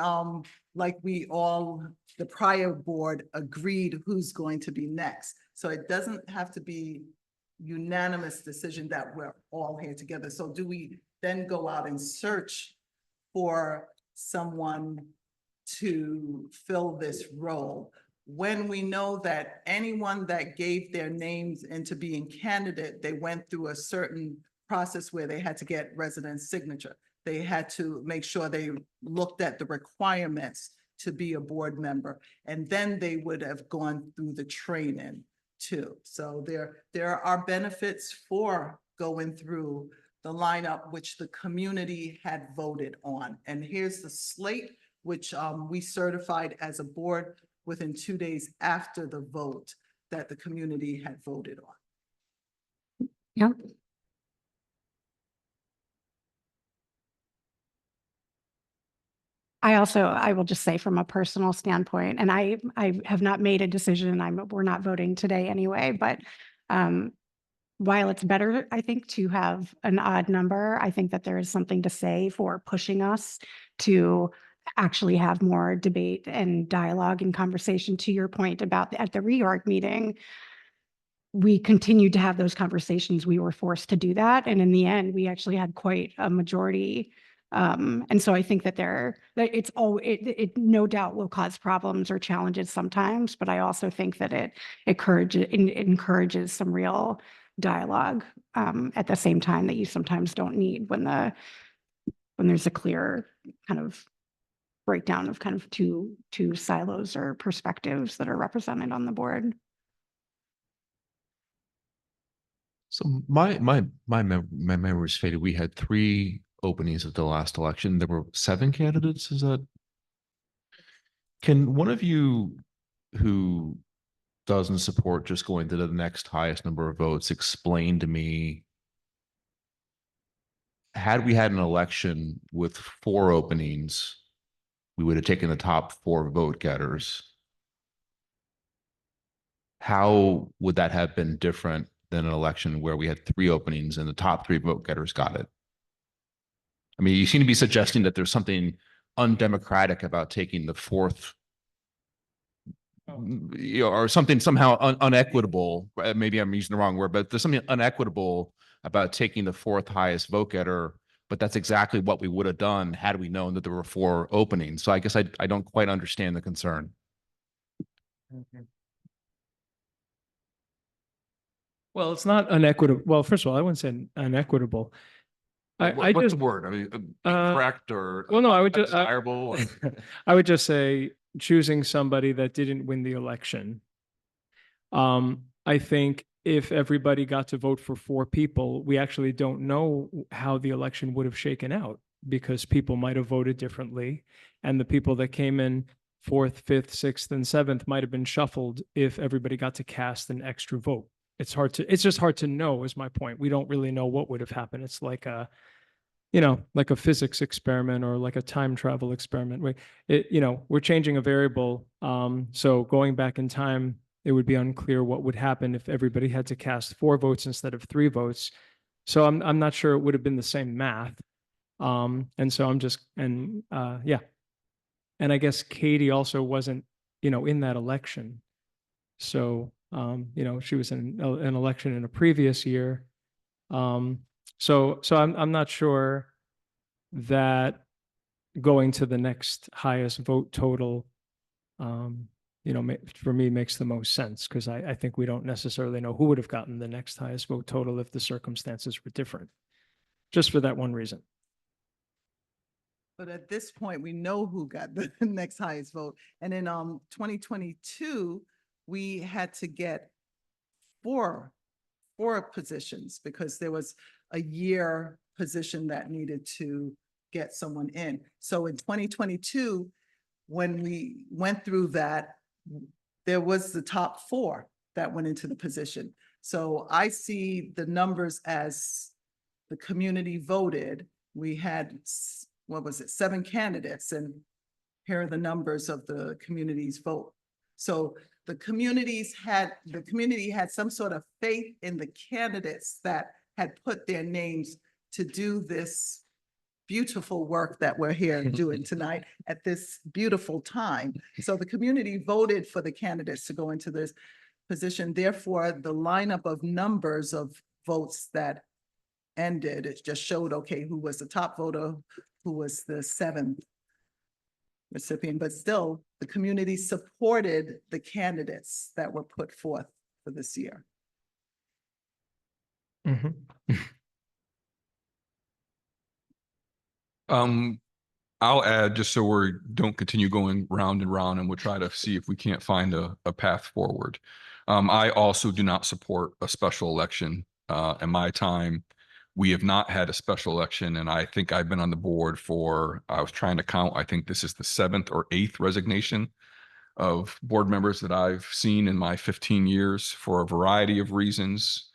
like the prior board agreed who's going to be next. So it doesn't have to be unanimous decision that we're all here together. So do we then go out and search for someone to fill this role when we know that anyone that gave their names into being candidate, they went through a certain process where they had to get resident signature. They had to make sure they looked at the requirements to be a board member, and then they would have gone through the training too. So there are benefits for going through the lineup which the community had voted on. And here's the slate, which we certified as a board within 2 days after the vote that the community had voted on. Yeah. I will just say from a personal standpoint, and I have not made a decision, we're not voting today anyway, but while it's better, I think, to have an odd number, I think that there is something to say for pushing us to actually have more debate and dialogue and conversation. To your point about at the reorg meeting, we continued to have those conversations. We were forced to do that. And in the end, we actually had quite a majority. And so I think that it no doubt will cause problems or challenges sometimes, but I also think that it encourages some real dialogue at the same time that you sometimes don't need when there's a clear kind of breakdown of kind of two silos or perspectives that are represented on the board. So my memory is faded. We had 3 openings at the last election. There were 7 candidates. Can one of you who doesn't support just going to the next highest number of votes explain to me, had we had an election with 4 openings, we would have taken the top 4 vote getters. How would that have been different than an election where we had 3 openings and the top 3 vote getters got it? I mean, you seem to be suggesting that there's something undemocratic about taking the 4th, or something somehow unequitable. Maybe I'm using the wrong word, but there's something unequitable about taking the 4th highest vote getter. But that's exactly what we would have done had we known that there were 4 openings. So I guess I don't quite understand the concern. Well, it's not unequitable. Well, first of all, I wouldn't say unequitable. I What's just, the word? I mean, correct or well, no, I would just, desirable? or- I would just say choosing somebody that didn't win the election. I think if everybody got to vote for 4 people, we actually don't know how the election would have shaken out because people might have voted differently. And the people that came in 4th, 5th, 6th, and 7th might have been shuffled if everybody got to cast an extra vote. It's just hard to know is my point. We don't really know what would have happened. It's like a, like a physics experiment or like a time travel experiment. We're changing a variable. So going back in time, it would be unclear what would happen if everybody had to cast 4 votes instead of 3 votes. So I'm not sure it would have been the same math. And so yeah. And I guess Katie also wasn't, in that election. So, she was in an election in a previous year. So I'm not sure that going to the next highest vote total, for me makes the most sense because I think we don't necessarily know who would have gotten the next highest vote total if the circumstances were different, just for that one reason. But at this point, we know who got the next highest vote. And in 2022, we had to get four positions because there was a year position that needed to get someone in. So in 2022, when we went through that, there was the top 4 that went into the position. So I see the numbers as the community voted. We had, 7 candidates, and here are the numbers of the community's vote. So the community had some sort of faith in the candidates that had put their names to do this beautiful work that we're here doing tonight at this beautiful time. So the community voted for the candidates to go into this position. Therefore, the lineup of numbers of votes that ended, it just showed, okay, who was the top voter, who was the 7th recipient, but still the community supported the candidates that were put forth for this year. I'll add just so we don't continue going round and round, and we'll try to see if we can't find a path forward. I also do not support a special election. In my time, we have not had a special election, and I think I've been on the board I was trying to count, I think this is the 7th or 8th resignation of board members that I've seen in my 15 years for a variety of reasons.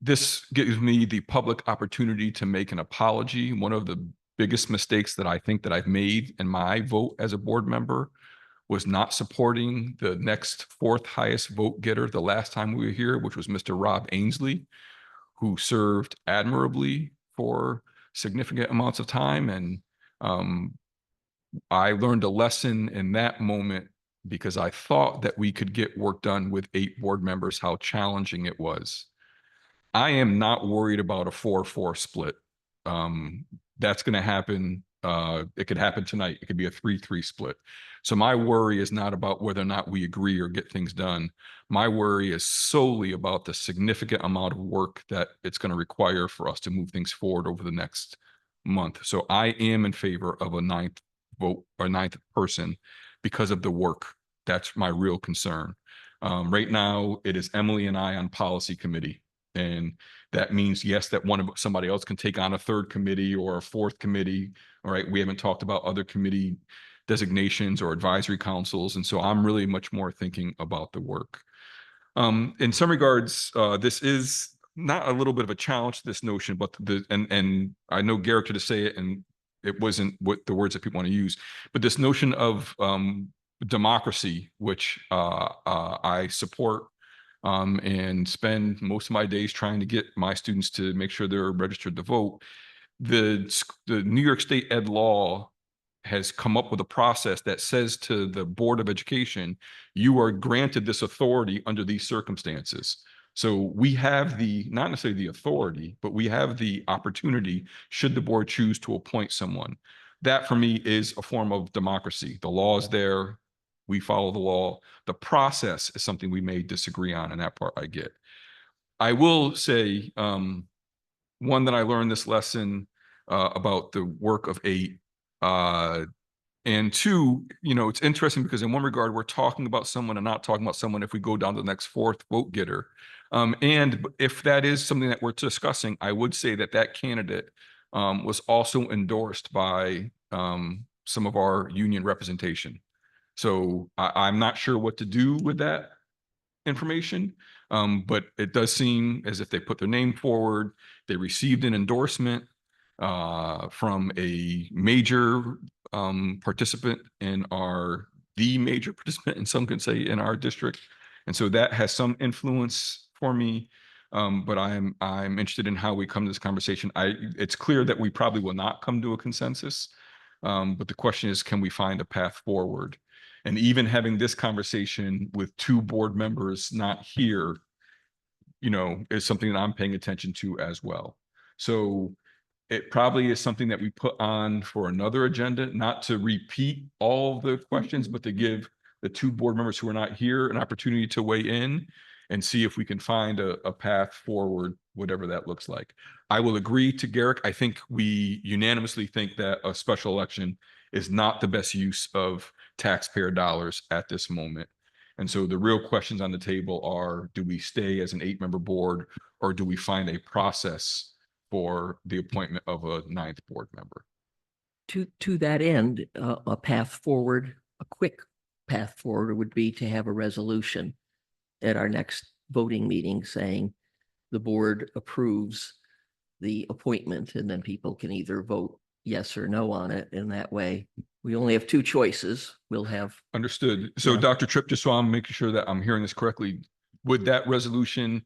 This gives me the public opportunity to make an apology. One of the biggest mistakes that I think that I've made in my vote as a board member was not supporting the next 4th highest vote getter the last time we were here, which was Mr. Rob Ainsley, who served admirably for significant amounts of time. And I learned a lesson in that moment because I thought that we could get work done with 8 board members, how challenging it was. I am not worried about a 4-4 split. That's going to happen. It could happen tonight. It could be a 3-3 split. So my worry is not about whether or not we agree or get things done. My worry is solely about the significant amount of work that it's going to require for us to move things forward over the next month. So I am in favor of a 9th vote or 9th person because of the work. That's my real concern. Right now, it is Emily and I on policy committee. And that means, yes, that somebody else can take on a 3rd committee or a 4th committee. All right. We haven't talked about other committee designations or advisory councils. And so I'm really much more thinking about the work. In some regards, this is not a little bit of a challenge to this notion, but and I know Garrett to say it, and it wasn't what the words that people want to use, but this notion of democracy, which I support and spend most of my days trying to get my students to make sure they're registered to vote. The New York State Ed law has come up with a process that says to the Board of Education, you are granted this authority under these circumstances. So we have not necessarily the authority, but we have the opportunity, should the board choose to appoint someone. That for me is a form of democracy. The law is there. we follow the law. The process is something we may disagree on, and that part I get. I will say, one, that I learned this lesson about the work of 8. And 2, it's interesting because in one regard, we're talking about someone and not talking about someone if we go down to the next 4th vote getter. And if that is something that we're discussing, I would say that that candidate was also endorsed by some of our union representation. So I'm not sure what to do with that information, but it does seem as if they put their name forward. They received an endorsement from a major participant in the major participant, and some can say in our district. And so that has some influence for me. But I'm interested in how we come to this conversation. It's clear that we probably will not come to a consensus. But the question is, can we find a path forward? And even having this conversation with 2 board members not here, is something that I'm paying attention to as well. So it probably is something that we put on for another agenda, not to repeat all the questions, but to give the 2 board members who are not here an opportunity to weigh in and see if we can find a path forward, whatever that looks like. I will agree to Garrick. I think we unanimously think that a special election is not the best use of taxpayer dollars at this moment. And so the real questions on the table are, do we stay as an 8-member board, or do we find a process for the appointment of a 9th board member? To that end, a path forward, a quick path forward would be to have a resolution at our next voting meeting saying the board approves the appointment, and then people can either vote yes or no on it. In that way, we only have 2 choices. We'll have. Understood. So Yeah. Dr. Tripp, just so I'm making sure that I'm hearing this correctly, would that resolution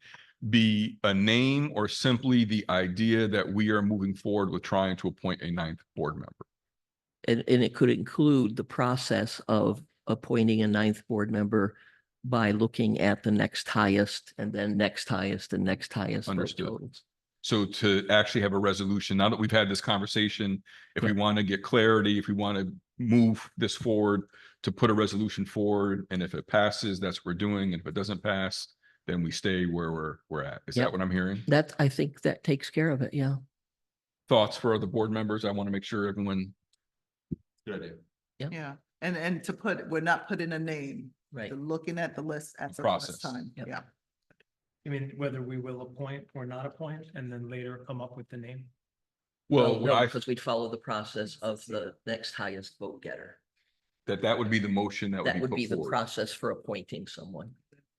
be a name or simply the idea that we are moving forward with trying to appoint a 9th board member? And it could include the process of appointing a 9th board member by looking at the next highest and then next highest and next highest vote Understood. totals. So to actually have a resolution, now that we've had this conversation, if we want to get clarity, if we want to move this forward, to put a resolution forward, and if it passes, that's what we're doing. And if it doesn't pass, then we stay where we're at. Is Yep. that what I'm hearing? I think that takes care of it. Yeah. Thoughts for other board members? I want to make sure everyone. Good idea. Yeah, and to we're not putting a name. Right. We're looking at the list at the Process. last time. Yep. Yeah. You mean whether we will appoint or not appoint, and then later come up with the name? Well, No, because we'd follow the process of the next highest vote getter. that would be the motion that That would would be be put the forward. process for appointing someone.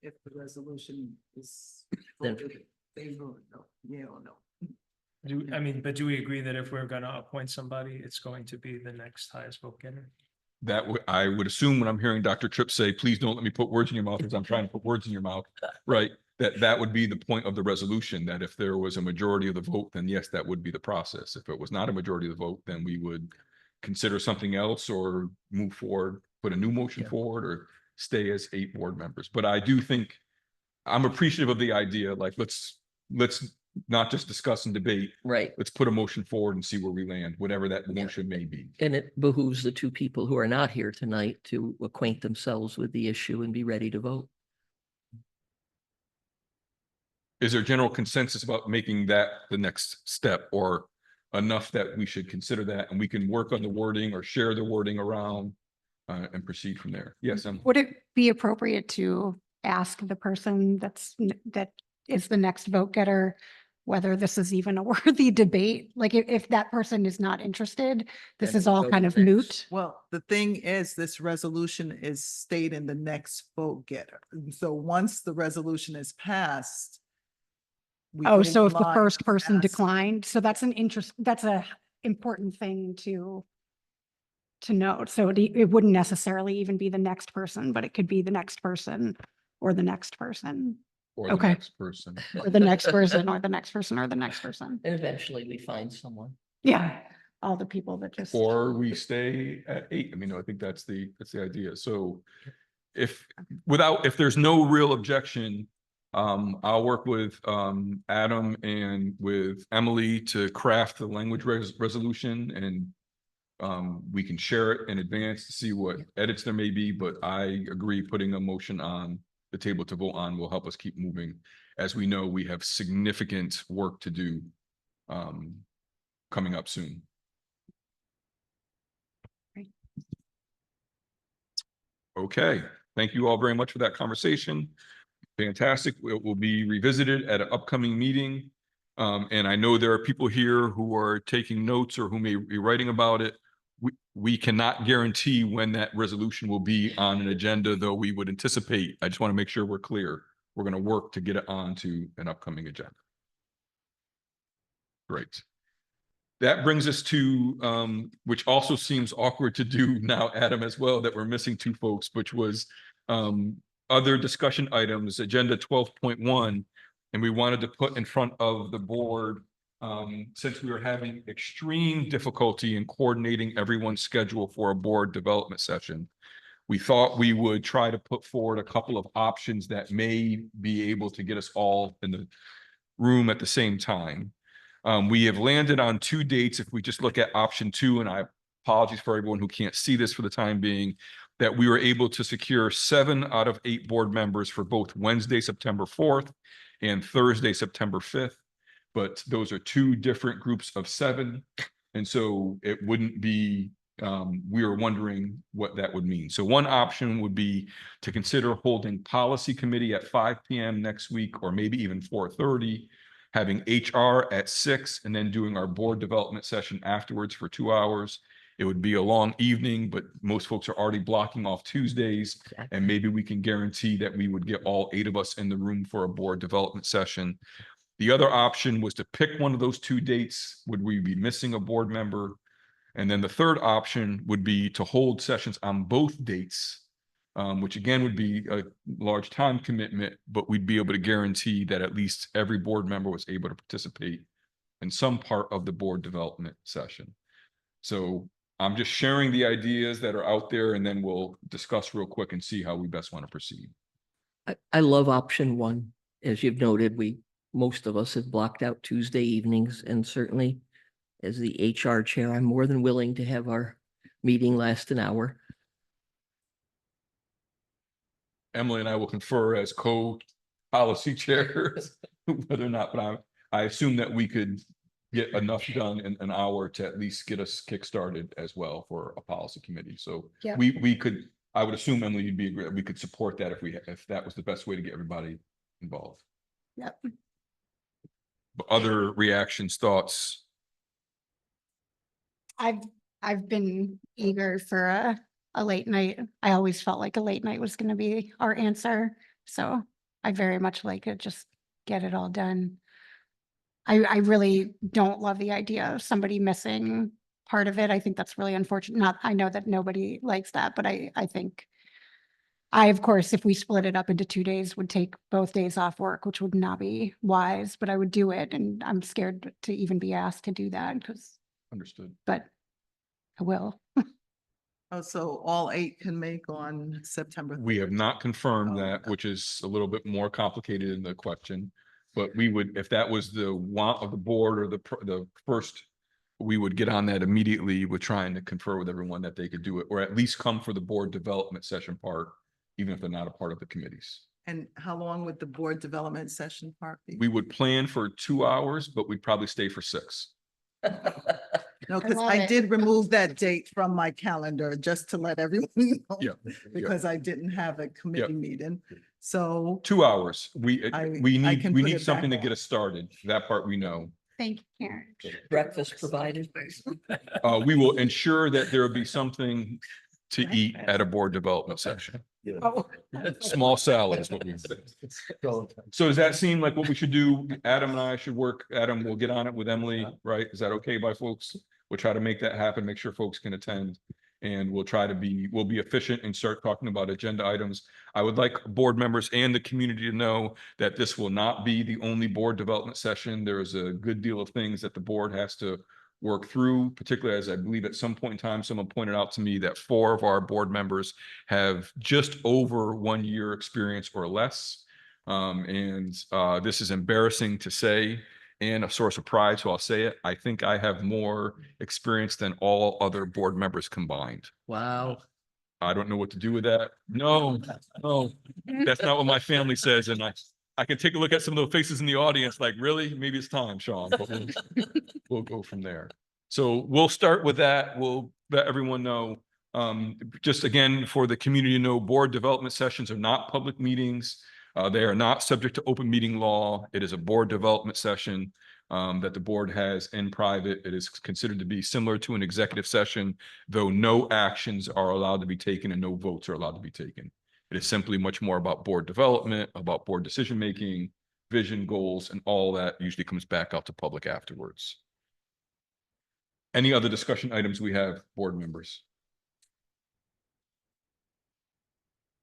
If the resolution is Then- voted, they vote no, yeah or no. But do we agree that if we're gonna appoint somebody, it's going to be the next highest vote getter? I would assume when I'm hearing Dr. Tripp say, please don't let me put words in your mouth, because I'm trying to put words in your mouth, right? That would be the point of the resolution, that if there was a majority of the vote, then yes, that would be the process. If it was not a majority of the vote, then we would consider something else or move forward, put a new motion Yeah. forward, or stay as 8 board members. But I do think I'm appreciative of the idea, like, let's not just discuss and debate. Right. Let's put a motion forward and see where we land, whatever that Yeah. motion may be. And it behooves the 2 people who are not here tonight to acquaint themselves with the issue and be ready to vote. Is there general consensus about making that the next step, or enough that we should consider that and we can work on the wording or share the wording around and proceed from there? Yes, Would it be appropriate to ask the person that is the next vote getter whether this is even a worthy debate? Like if that person is not interested, this Then is we'll all go kind to of next. moot. Well, the thing is, this resolution is stating the next vote getter. So once the resolution is passed. we Oh, go so if the blind first person ask- declined, so that's that's a important thing to note. So it wouldn't necessarily even be the next person, but it could be the next person or the next person. or the Okay. next person. Or the next person or the next person or the next person. And eventually we find someone. Yeah, all the people that just. Or we stay at 8. I mean, I think that's the idea. So if there's no real objection, I'll work with Adam and with Emily to craft the language resolution and We can share it in advance to see what edits there may be, but I agree putting a motion on the table to vote on will help us keep moving. As we know, we have significant work to do coming up soon. Okay, thank you all very much for that conversation. Fantastic. It will be revisited at an upcoming meeting. And I know there are people here who are taking notes or who may be writing about it. We cannot guarantee when that resolution will be on an agenda, though we would anticipate. I just want to make sure we're clear. We're going to work to get it onto an upcoming agenda. Great. That brings us to, which also seems awkward to do now, Adam, as well, that we're missing two folks, which was other discussion items, agenda 12.1. And we wanted to put in front of the board, since we were having extreme difficulty in coordinating everyone's schedule for a board development session. We thought we would try to put forward a couple of options that may be able to get us all in the room at the same time. We have landed on two dates. If we just look at option 2, and I apologize for everyone who can't see this for the time being, that we were able to secure 7 out of 8 board members for both Wednesday, September 4th and Thursday, September 5th. But those are 2 different groups of 7. And so it wouldn't be, we were wondering what that would mean. So one option would be to consider holding policy committee at 5 p.m. next week, or maybe even 4:30. Having HR at 6, and then doing our board development session afterwards for 2 hours. It would be a long evening, but most folks are already blocking off Tuesdays. And maybe we can guarantee that we would get all 8 of us in the room for a board development session. The other option was to pick one of those 2 dates. Would we be missing a board member? And then the third option would be to hold sessions on both dates, which again would be a large time commitment, but we'd be able to guarantee that at least every board member was able to participate in some part of the board development session. So I'm just sharing the ideas that are out there, and then we'll discuss real quick and see how we best want to proceed. I love option 1. As you've noted, most of us have blocked out Tuesday evenings, and certainly as the HR chair, I'm more than willing to have our meeting last an hour. Emily and I will confer as co-policy chairs, whether or not, but I assume that we could get enough done in an hour to at least get us kickstarted as well for a policy committee. So Yeah. we could, I would assume, Emily, you'd be agree, we could support that if that was the best way to get everybody involved. Yep. But other reactions, thoughts? I've been eager for a late night. I always felt like a late night was going to be our answer. So I very much like to just get it all done. I really don't love the idea of somebody missing part of it. I think that's really unfortunate. I know that nobody likes that, but I think of course, if we split it up into 2 days, would take both days off work, which would not be wise, but I would do it. And I'm scared to even be asked to do that because. Understood. But I will. Oh, so all 8 can make on September 3rd? We have not confirmed that, which is a little bit more complicated in the question. But we would, if that was the want of the board or the first, we would get on that immediately with trying to confer with everyone that they could do it, or at least come for the board development session part, even if they're not a part of the committees. And how long would the board development session part be? We would plan for 2 hours, but we'd probably stay for 6. No, because love I it. did remove that date from my calendar just to let everyone know. Yeah. Because I didn't have a committee meeting. So 2 hours. We I need can put need it something to back get on. us started. That part we know. Thank you, Karen. Breakfast provided. We will ensure that there will be something to eat at a board development session. Oh. Small salad is what we say. So does that seem like what we should do? Adam and I should work. Adam, we'll get on it with Emily, right? Is that okay by folks? We'll try to make that happen, make sure folks can attend. And we'll be efficient and start talking about agenda items. I would like board members and the community to know that this will not be the only board development session. There is a good deal of things that the board has to work through, particularly as I believe at some point in time, someone pointed out to me that 4 of our board members have just over 1 year experience or less. This is embarrassing to say. and a source of pride, so I'll say it. I think I have more experience than all other board members combined. Wow. I don't know what to do with that. No, no, that's not what my family says. And I can take a look at some of the faces in the audience, like, really? Maybe it's time, Sean. But we'll go from there. So we'll start with that. We'll let everyone know. Just again, for the community to know, board development sessions are not public meetings. They are not subject to open meeting law. It is a board development session that the board has in private. It is considered to be similar to an executive session, though no actions are allowed to be taken and no votes are allowed to be taken. It is simply much more about board development, about board decision-making, vision, goals, and all that usually comes back out to public afterwards. Any other discussion items we have, board members?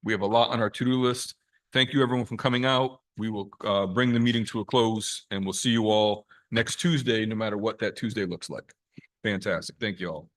We have a lot on our to-do list. Thank you, everyone, for coming out. We will bring the meeting to a close, and we'll see you all next Tuesday, no matter what that Tuesday looks like. Fantastic. Thank you all.